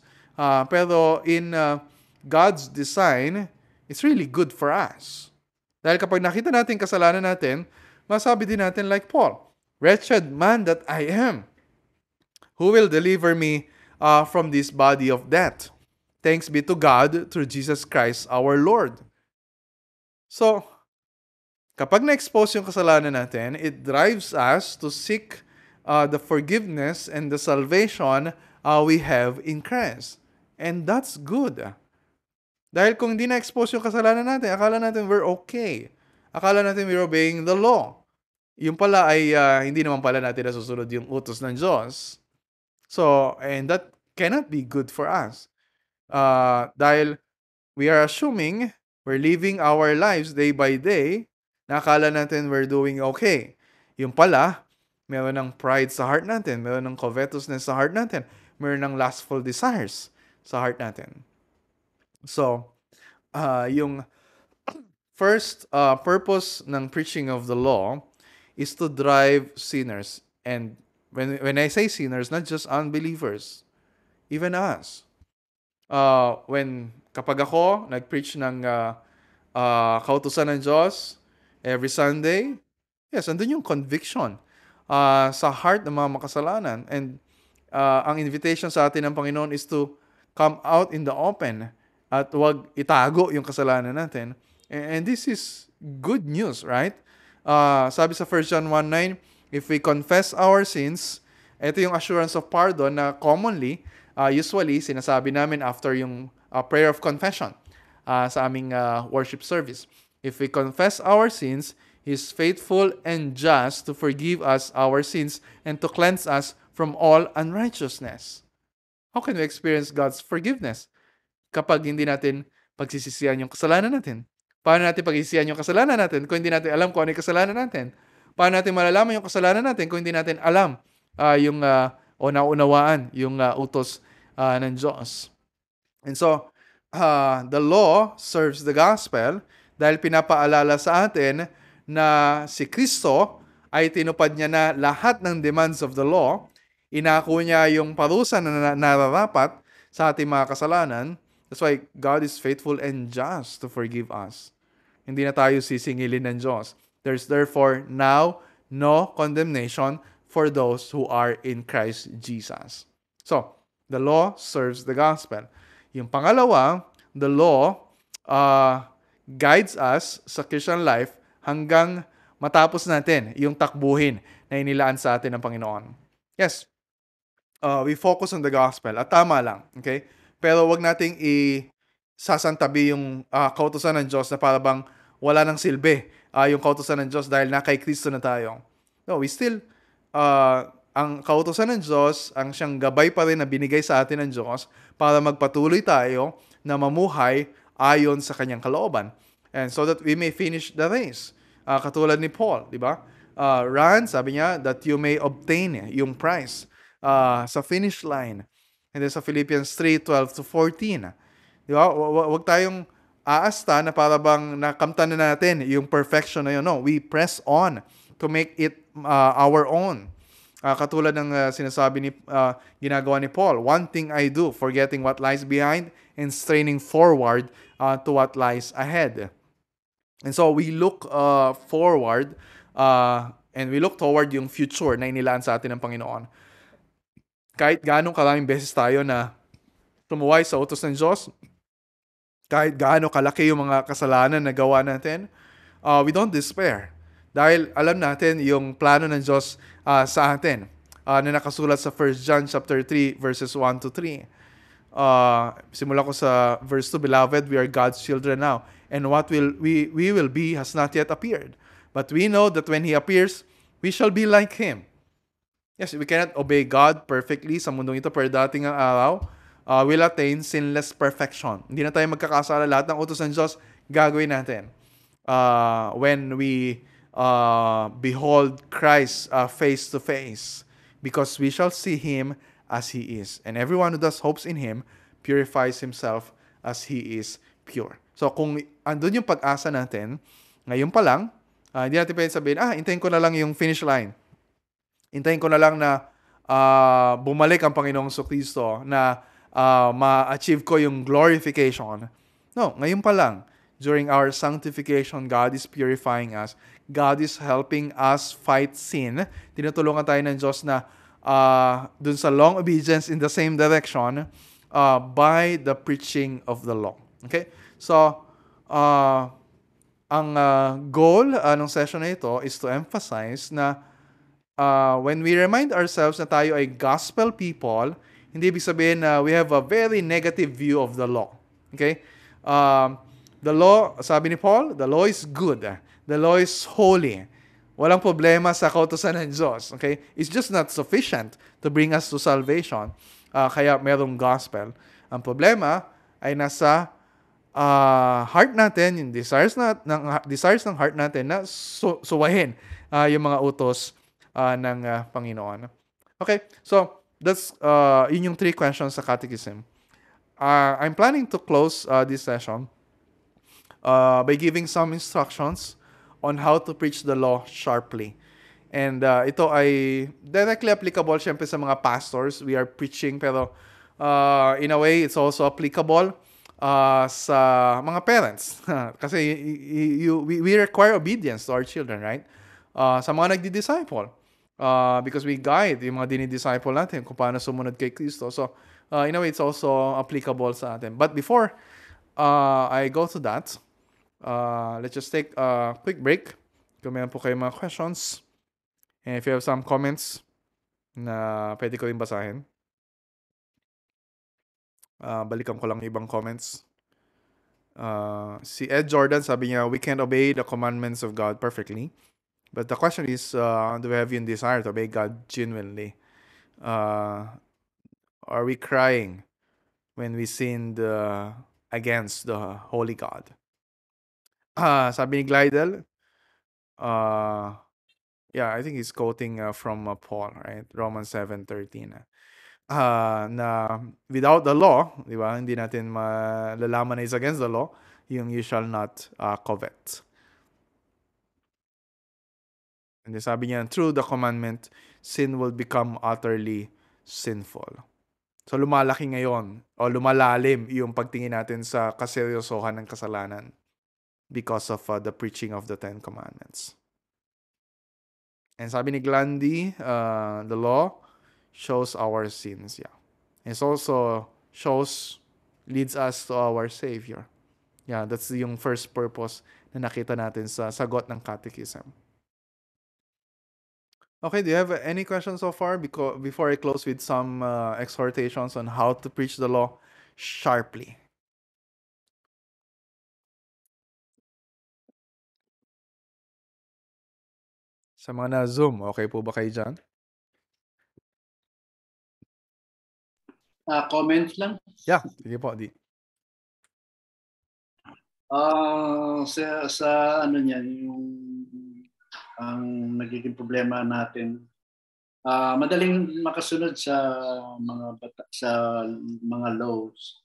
pero in God's design, it's really good for us. Dahil kapag nakita natin kasalanan natin, masabi din natin like Paul, wretched man that I am, who will deliver me from this body of death? Thanks be to God through Jesus Christ our Lord. So, kapag na-expose yung kasalanan natin, it drives us to seek the forgiveness and the salvation we have in Christ. And that's good. Dahil kung hindi na-expose yung kasalanan natin, akala natin we're okay. Akala natin we're obeying the law. Yung pala ay hindi naman pala natin nasusunod yung utos ng Diyos. So, and that cannot be good for us. Dahil we are assuming we're living our lives day by day, nakala natin we're doing okay. Yung pala, meron ng pride sa heart natin, meron ng covetousness sa heart natin, meron ng lustful desires sa heart natin. So, yung first purpose ng preaching of the law is to drive sinners. And when I say sinners, not just unbelievers, even us. Kapag ako nag-preach ng kautusan ng Diyos every Sunday, yes, andun yung conviction sa heart ng mga makasalanan. And ang invitation sa atin ng Panginoon is to come out in the open at huwag itago yung kasalanan natin. And this is good news, right? Sabi sa 1 John 1:9, if we confess our sins, ito yung assurance of pardon na commonly, usually, sinasabi namin after yung prayer of confession sa aming worship service. If we confess our sins, He is faithful and just to forgive us our sins and to cleanse us from all unrighteousness. How can we experience God's forgiveness? Kapag hindi natin pagsisisihan yung kasalanan natin. Paano natin pagsisisihan yung kasalanan natin kung hindi natin alam kung ano yung kasalanan natin? Paano natin malalaman yung kasalanan natin kung hindi natin alam o naunawaan yung utos ng Diyos? And so, the law serves the gospel dahil pinapaalala sa atin na si Kristo ay tinupad niya na lahat ng demands of the law. Inako niya yung parusa na nararapat sa ating mga kasalanan. That's why God is faithful and just to forgive us. Hindi na tayo sisingilin ng Diyos. There's therefore now no condemnation for those who are in Christ Jesus. So, the law serves the gospel. Yung pangalawa, the law guides us sa Christian life hanggang matapos natin yung takbuhin na inilaan sa atin ng Panginoon. Yes, we focus on the gospel. At tama lang, okay? Pero wag nating isasantabi yung kautusan ng Diyos na para bang wala nang silbi yung kautusan ng Diyos dahil na kay Kristo na tayo. No, we still, ang kautusan ng Diyos, ang siyang gabay pa rin na binigay sa atin ng Diyos para magpatuloy tayo na mamuhay ayon sa kanyang kalooban. And so that we may finish the race. Katulad ni Paul, di ba? Run, sabi niya, that you may obtain yung prize sa finish line. And then sa Philippians 3:12-14. Di ba? Huwag tayong aasta na para bang nakamtan na natin yung perfection na yun. No, we press on to make it our own. Katulad ng ginagawa ni Paul, one thing I do, forgetting what lies behind and straining forward to what lies ahead. And so we look forward and we look toward yung future na inilaan sa atin ng Panginoon. Kahit gaano karaming beses tayo na tumuway sa utos ng Diyos, kahit gaano kalaki yung mga kasalanan na gawa natin, we don't despair. Dahil alam natin yung plano ng Diyos sa atin na nakasulat sa 1 John chapter 3 verses 1-3. Simulan ko sa verse 2, Beloved, we are God's children now, and what we will be has not yet appeared. But we know that when He appears, we shall be like Him. Yes, we cannot obey God perfectly sa mundong ito, pero dating ang araw, will attain sinless perfection. Hindi na tayo magkakasala. Lahat ng utos ng Diyos, gagawin natin. When we behold Christ face to face, because we shall see Him as He is. And everyone who thus hopes in Him purifies himself as He is pure. So kung andun yung pag-asa natin, ngayon pa lang, hindi natin pwede sabihin, hintayin ko na lang yung finish line. Hintayin ko na lang na bumalik ang Panginoong Kristo na ma-achieve ko yung glorification. No, ngayon pa lang. During our sanctification, God is purifying us. God is helping us fight sin. Tinutulungan tayo ng Diyos na dun sa long obedience in the same direction by the preaching of the law. Okay? So, ang goal ng session na ito is to emphasize na when we remind ourselves na tayo ay gospel people, hindi ibig sabihin na we have a very negative view of the law. Okay? The law, sabi ni Paul, the law is good. The law is holy. Walang problema sa kautusan ng Diyos. Okay? It's just not sufficient to bring us to salvation. Kaya merong gospel. Ang problema ay nasa heart natin, yung desires ng heart natin na suwahin yung mga utos ng Panginoon. Okay? So, that's yun yung 3 questions sa catechism. I'm planning to close this session by giving some instructions on how to preach the law sharply. And ito ay directly applicable syempre sa mga pastors. We are preaching, pero in a way, it's also applicable sa mga parents. Kasi we require obedience to our children, right? Sa mga nagdi-disciple. Because we guide yung mga dinidisciple natin kung paano sumunod kay Kristo. So, in a way, it's also applicable sa atin. But before I go to that, let's just take a quick break. Kung meron po kayo mga questions, and if you have some comments na pwede ko rin basahin, balikan ko lang ibang comments. Si Ed Jordan, sabi niya, we can't obey the commandments of God perfectly. But the question is, do we have yung desire to obey God genuinely? Are we crying when we sinned against the Holy God? Sabi ni Glidel, yeah, I think he's quoting from Paul, right? Romans 7:13. Na without the law, di ba, hindi natin malalaman na is against the law, yung you shall not covet. And then sabi niya, through the commandment, sin will become utterly sinful. So lumalaki ngayon, o lumalalim yung pagtingin natin sa kaseryosohan ng kasalanan because of the preaching of the Ten Commandments. And sabi ni Glandy, the law shows our sins. Yeah. It also leads us to our Savior. Yeah, that's yung first purpose na nakita natin sa sagot ng catechism. Okay, do you have any questions so far before I close with some exhortations on how to preach the law sharply? Sa mga na-Zoom, okay po ba kayo dyan? Comments lang. Yeah, sige po, Di. Sa ano niyan, yung ang nagiging problema natin, madaling makasunod sa mga laws.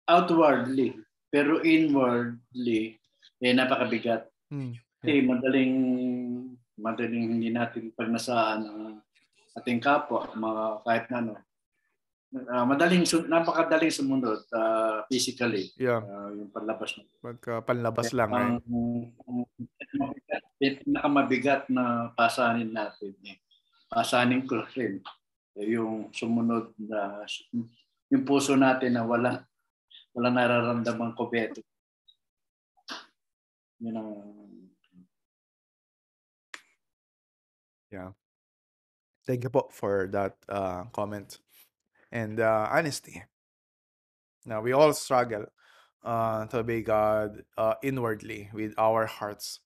Outwardly, pero inwardly, napakabigat. Kasi madaling hindi natin pagnasaan ang ating kapwa, kahit na ano. Napakadaling sumunod physically. Yeah. Yung panlabas. Panlabas lang, right? Pinakamabigat na pasanin natin. Pasanin ko rin. Yung sumunod na yung puso natin na wala nararamdamang kobeto. Yun ang... Yeah. Thank you po for that comment. And honesty. Now, we all struggle to obey God inwardly with our hearts,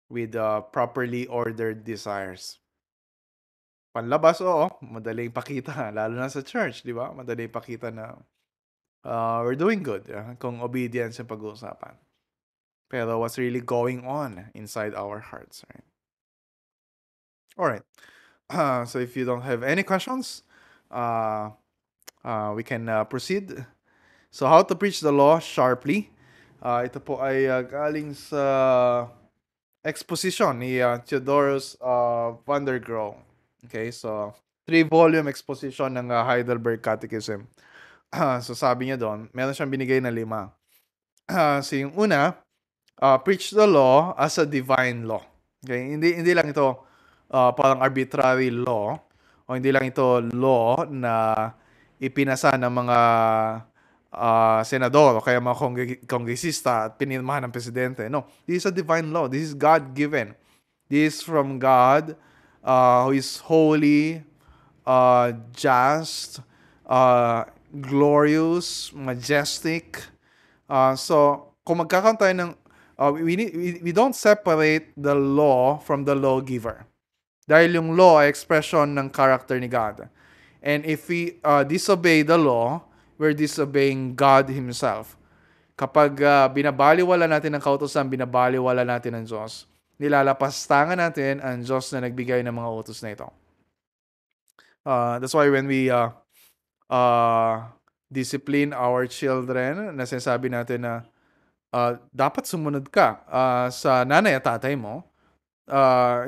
with properly ordered desires. Panlabas, oo, madaling pakita, lalo na sa church, di ba? Madaling pakita na we're doing good kung obedience yung pag-uusapan. Pero what's really going on inside our hearts, right? All right. So if you don't have any questions, we can proceed. So how to preach the law sharply. Ito po ay galing sa exposition ni Theodorus van der Grau. Okay, so 3-volume exposition ng Heidelberg Catechism. So sabi niya doon, meron siyang binigay na 5. So yung una, preach the law as a divine law. Okay, hindi lang ito parang arbitrary law, o hindi lang ito law na ipinasa ng mga senador o kaya mga kongresista at pinirmahan ng presidente. No, this is a divine law. This is God-given. This is from God, who is holy, just, glorious, majestic. So, kung magkakaroon tayo ng, we don't separate the law from the lawgiver. Dahil yung law ay expression ng character ni God. And if we disobey the law, we're disobeying God Himself. Kapag binabaliwala natin ang kautusan, binabaliwala natin ang Diyos, nilalapastangan natin ang Diyos na nagbigay ng mga utos na ito. That's why when we discipline our children, na sinasabi natin na dapat sumunod ka sa nanay at tatay mo,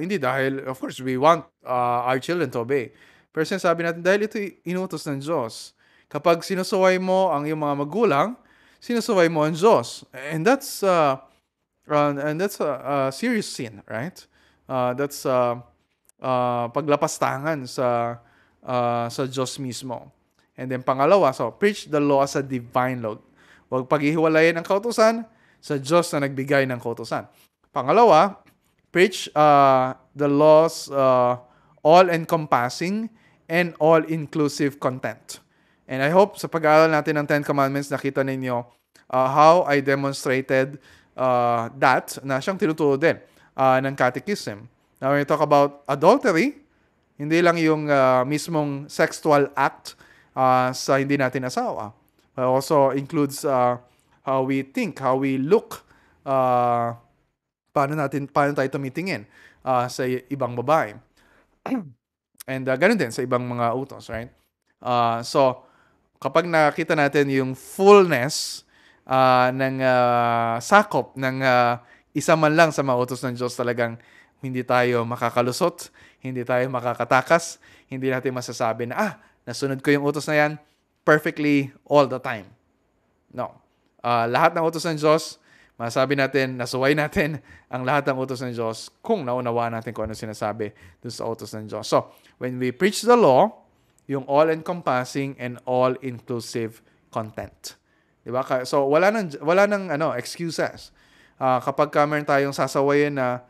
hindi dahil, of course, we want our children to obey. Pero sinasabi natin, dahil ito inutos ng Diyos. Kapag sinusuway mo ang iyong mga magulang, sinusuway mo ang Diyos. And that's a serious sin, right? That's paglapastangan sa Diyos mismo. And then pangalawa, so preach the law as a divine law. Huwag paghihiwalayin ang kautusan sa Diyos na nagbigay ng kautusan. Pangalawa, preach the laws all-encompassing and all-inclusive content. And I hope sa pag-aaral natin ng Ten Commandments, nakita ninyo how I demonstrated that na siyang tinuturo din ng catechism. Now, when we talk about adultery, hindi lang yung mismong sexual act sa hindi natin asawa. It also includes how we think, how we look, paano tayo tumitingin sa ibang babae. And ganun din sa ibang mga utos, right? So, kapag nakita natin yung fullness ng sakop ng isa man lang sa mga utos ng Diyos, talagang hindi tayo makakalusot, hindi tayo makakatakas, hindi natin masasabi na, nasunod ko yung utos na yan perfectly all the time. No. Lahat ng utos ng Diyos, masasabi natin, nasuway natin ang lahat ng utos ng Diyos kung naunawaan natin kung ano sinasabi dun sa utos ng Diyos. So, when we preach the law, yung all-encompassing and all-inclusive content. Diba? So, wala nang excuses. Kapag meron tayong sasawayin na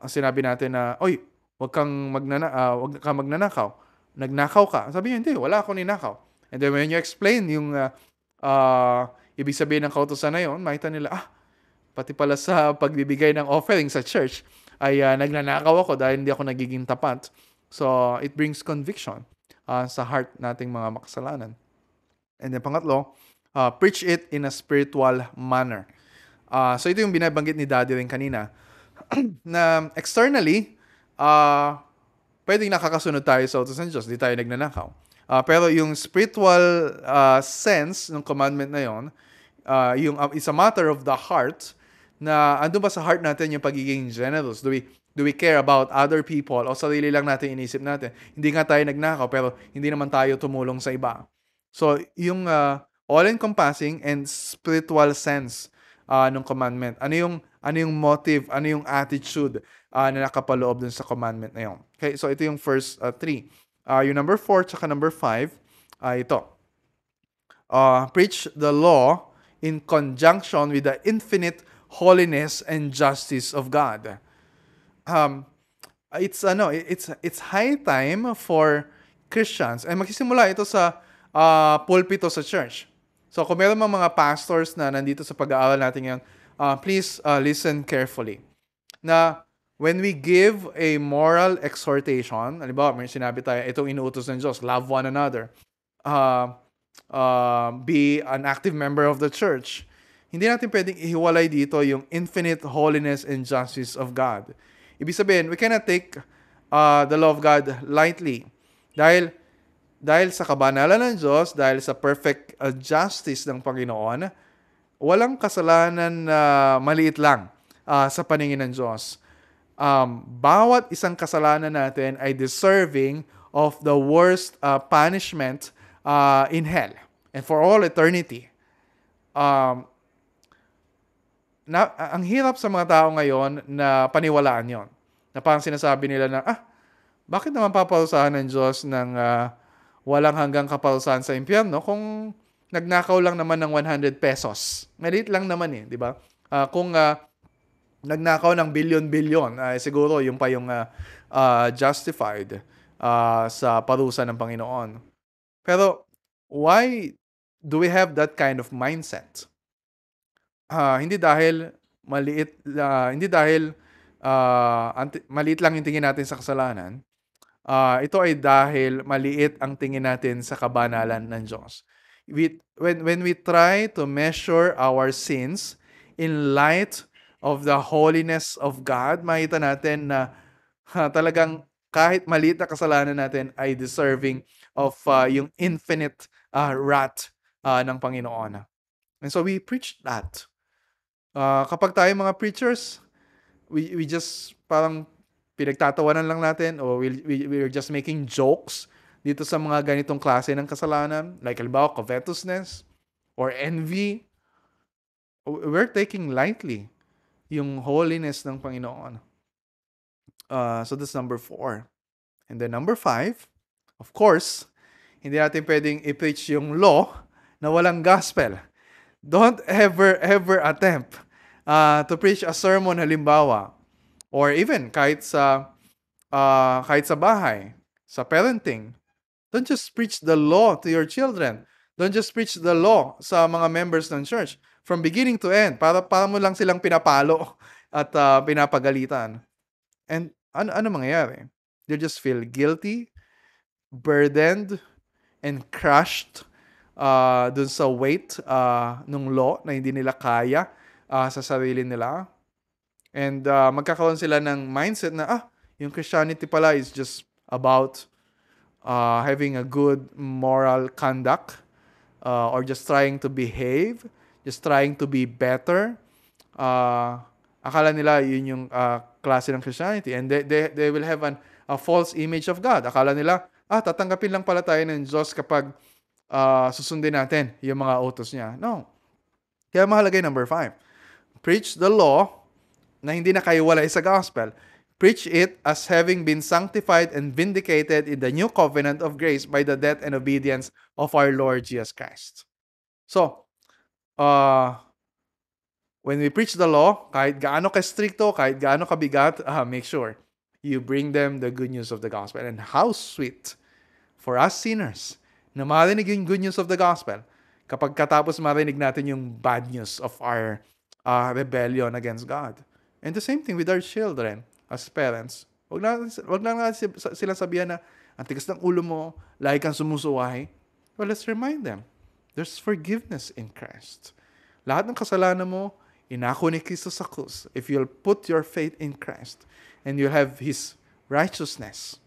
sinabi natin na, oy, wag kang magnanakaw. Nagnakaw ka. Sabi niya, hindi, wala akong ninakaw. And then when you explain yung ibig sabihin ng kautusan na yun, makita nila, pati pala sa pagbibigay ng offering sa church, ay nagnanakaw ako dahil hindi ako nagiging tapat. So, it brings conviction sa heart nating mga makasalanan. And then pangatlo, preach it in a spiritual manner. So, ito yung binabanggit ni Daddy rin kanina, na externally, pwedeng nakakasunod tayo sa utos ng Diyos, di tayo nagnanakaw. Pero yung spiritual sense ng commandment na yon, it's a matter of the heart, na ando ba sa heart natin yung pagiging generous? Do we care about other people o sarili lang natin inisip natin? Hindi nga tayo nagnakaw pero hindi naman tayo tumulong sa iba. So, yung all-encompassing and spiritual sense ng commandment. Ano yung motive, ano yung attitude na nakapaloob dun sa commandment na yun. Okay, so ito yung first three. Yung number 4 tsaka number 5, ito. Preach the law in conjunction with the infinite holiness and justice of God. It's high time for Christians, ay magsisimula ito sa pulpito sa church. So kung meron mga pastors na nandito sa pag-aaral natin ngayon, please listen carefully. Na when we give a moral exhortation, halimbawa may sinabi tayo, itong inuutos ng Diyos, love one another, be an active member of the church, hindi natin pwedeng ihiwalay dito yung infinite holiness and justice of God. Ibig sabihin, we cannot take the law of God lightly. Dahil sa kabanalan ng Diyos, dahil sa perfect justice ng Panginoon, walang kasalanan na maliit lang sa paningin ng Diyos. Bawat isang kasalanan natin ay deserving of the worst punishment in hell and for all eternity. Ang hirap sa mga tao ngayon na paniwalaan yon. Na parang sinasabi nila na, bakit naman paparusahan ng Diyos ng walang hanggang kaparusahan sa impyerno kung nagnakaw lang naman ng 100 pesos? Maliit lang naman di ba? Kung nagnakaw ng bilyon-bilyon, siguro yung pa yung justified sa parusa ng Panginoon. Pero why do we have that kind of mindset? Hindi dahil maliit lang yung tingin natin sa kasalanan. Ito ay dahil maliit ang tingin natin sa kabanalan ng Diyos. When we try to measure our sins in light of the holiness of God, makita natin na talagang kahit maliit na kasalanan natin ay deserving of yung infinite wrath ng Panginoon. And so we preach that. Kapag tayo mga preachers, we just parang pinagtatawanan lang natin o we're just making jokes dito sa mga ganitong klase ng kasalanan, like halimbawa covetousness or envy, we're taking lightly yung holiness ng Panginoon. So that's number 4. And then number 5, of course, Hindi natin pwedeng i-preach yung law na walang gospel. Don't ever attempt to preach a sermon halimbawa, or even kahit sa bahay, sa parenting. Don't just preach the law to your children. Don't just preach the law sa mga members ng church from beginning to end. Para mo lang silang pinapalo at pinapagalitan. And ano mangyayari? You just feel guilty, burdened, and crushed dun sa weight nung law na hindi nila kaya sa sarili nila. And magkakaroon sila ng mindset na, yung Christianity pala is just about having a good moral conduct, or just trying to behave, just trying to be better. Akala nila yun yung klase ng Christianity, and they will have a false image of God. Akala nila, tatanggapin lang pala tayo ng Diyos kapag susundin natin yung mga utos niya. No. Kaya mahalaga yung number 5. Preach the law na hindi na kayo walay sa gospel. Preach it as having been sanctified and vindicated in the new covenant of grace by the death and obedience of our Lord Jesus Christ. So, when we preach the law, kahit gaano ka-stricto, kahit gaano kabigat, make sure you bring them the good news of the gospel. And how sweet for us sinners na marinig yung good news of the gospel kapag katapos marinig natin yung bad news of our rebellion against God. And the same thing with our children as parents. Wag lang natin sila sabihan na ang tigas ng ulo mo, lagi kang sumusuway. Well, let's remind them, there's forgiveness in Christ. Lahat ng kasalanan mo, inako ni Kristo sa krus. If you'll put your faith in Christ and you'll have His righteousness,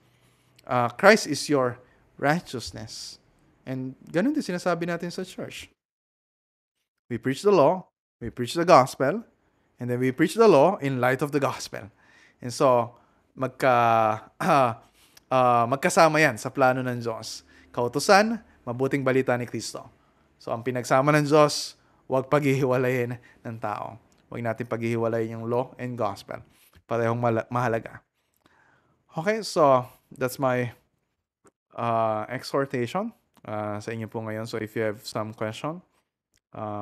Christ is your righteousness. And ganun din sinasabi natin sa church. We preach the law, we preach the gospel, and then we preach the law in light of the gospel. And so, magkasama yan sa plano ng Diyos. Kautusan, mabuting balita ni Kristo. So, ang pinagsama ng Diyos, huwag paghihiwalayin ng tao. Huwag natin paghihiwalayin yung law and gospel. Parehong mahalaga. Okay, so that's my exhortation sa inyo po ngayon. So, if you have some question,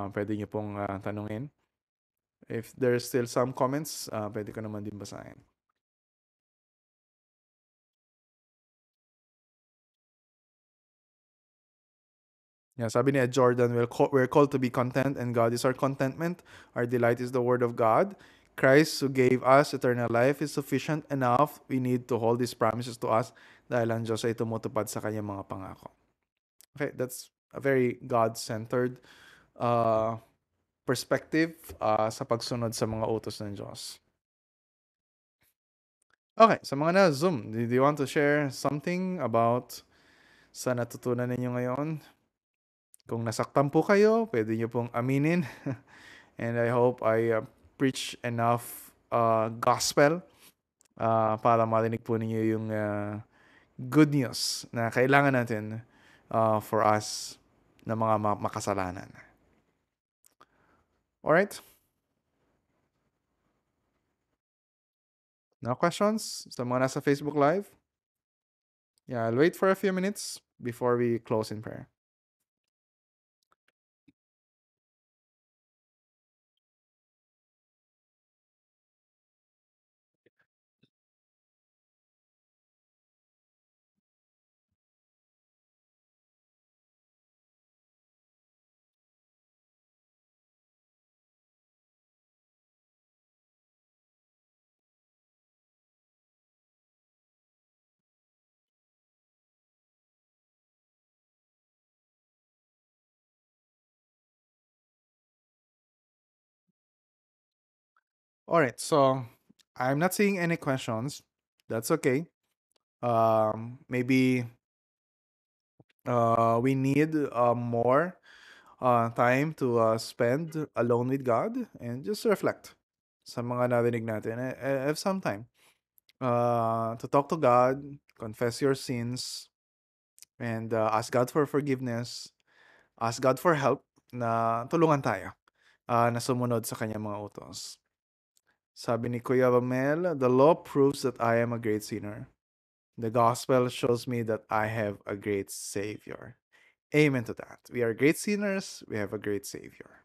pwede nyo pong tanungin. If there's still some comments, pwede ko naman din basahin. Yeah, sabi ni Ed Jordan, we're called to be content and God is our contentment. Our delight is the word of God. Christ who gave us eternal life is sufficient enough. We need to hold His promises to us dahil ang Diyos ay tumutupad sa kanyang mga pangako. Okay, that's a very God-centered perspective sa pagsunod sa mga utos ng Diyos. Okay, sa mga na-Zoom, do you want to share something about sa natutunan ninyo ngayon? Kung nasaktan po kayo, pwede nyo pong aminin. And I hope I preach enough gospel para marinig po ninyo yung good news na kailangan natin for us na mga makasalanan. Alright? No questions? Sa mga nasa Facebook Live? Yeah, I'll wait for a few minutes before we close in prayer. Alright, so I'm not seeing any questions. That's okay. Maybe we need more time to spend alone with God and just reflect sa mga narinig natin. Have some time to talk to God, confess your sins, and ask God for forgiveness, ask God for help na tulungan tayo na sumunod sa kanyang mga utos. Sabi ni Kuya Romel, the law proves that I am a great sinner. The gospel shows me that I have a great Savior. Amen to that. We are great sinners. We have a great Savior.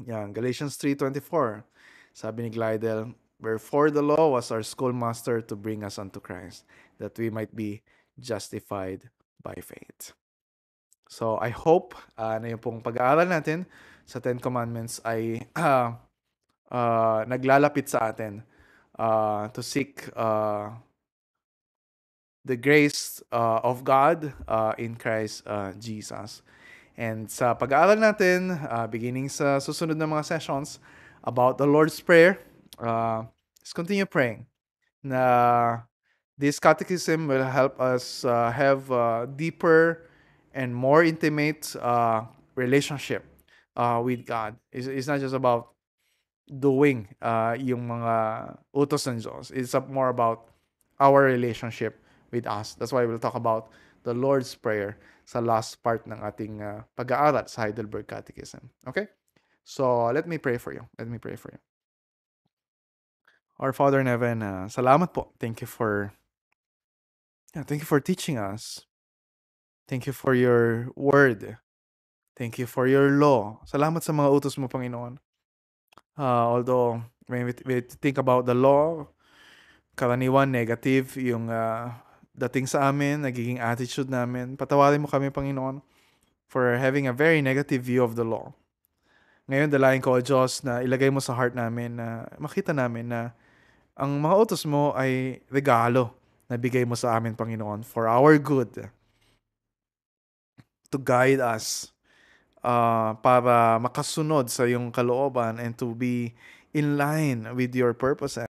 Yan, Galatians 3:24. Sabi ni Glidel, wherefore the law was our schoolmaster to bring us unto Christ, that we might be justified by faith. So I hope na yung pong pag-aaral natin sa Ten Commandments ay naglalapit sa atin to seek the grace of God in Christ Jesus. And sa pag-aaral natin, beginning sa susunod na mga sessions about the Lord's Prayer, let's continue praying na this catechism will help us have a deeper and more intimate relationship with God. It's not just about doing yung mga utos ng Diyos. It's more about our relationship with us. That's why we'll talk about the Lord's Prayer sa last part ng ating pag-aaral sa Heidelberg Catechism. Okay? So, let me pray for you. Our Father in heaven, salamat po. Thank you for teaching us. Thank you for your word. Thank you for your law. Salamat sa mga utos mo, Panginoon. Although, when we think about the law, karaniwan negative yung dating sa amin, nagiging attitude namin. Patawarin mo kami, Panginoon, for having a very negative view of the law. Ngayon, dalayan ko, O Diyos, na ilagay mo sa heart namin na makita namin na ang mga utos mo ay regalo na bigay mo sa amin, Panginoon, for our good. To guide us para makasunod sa iyong kalooban and to be in line with your purposes.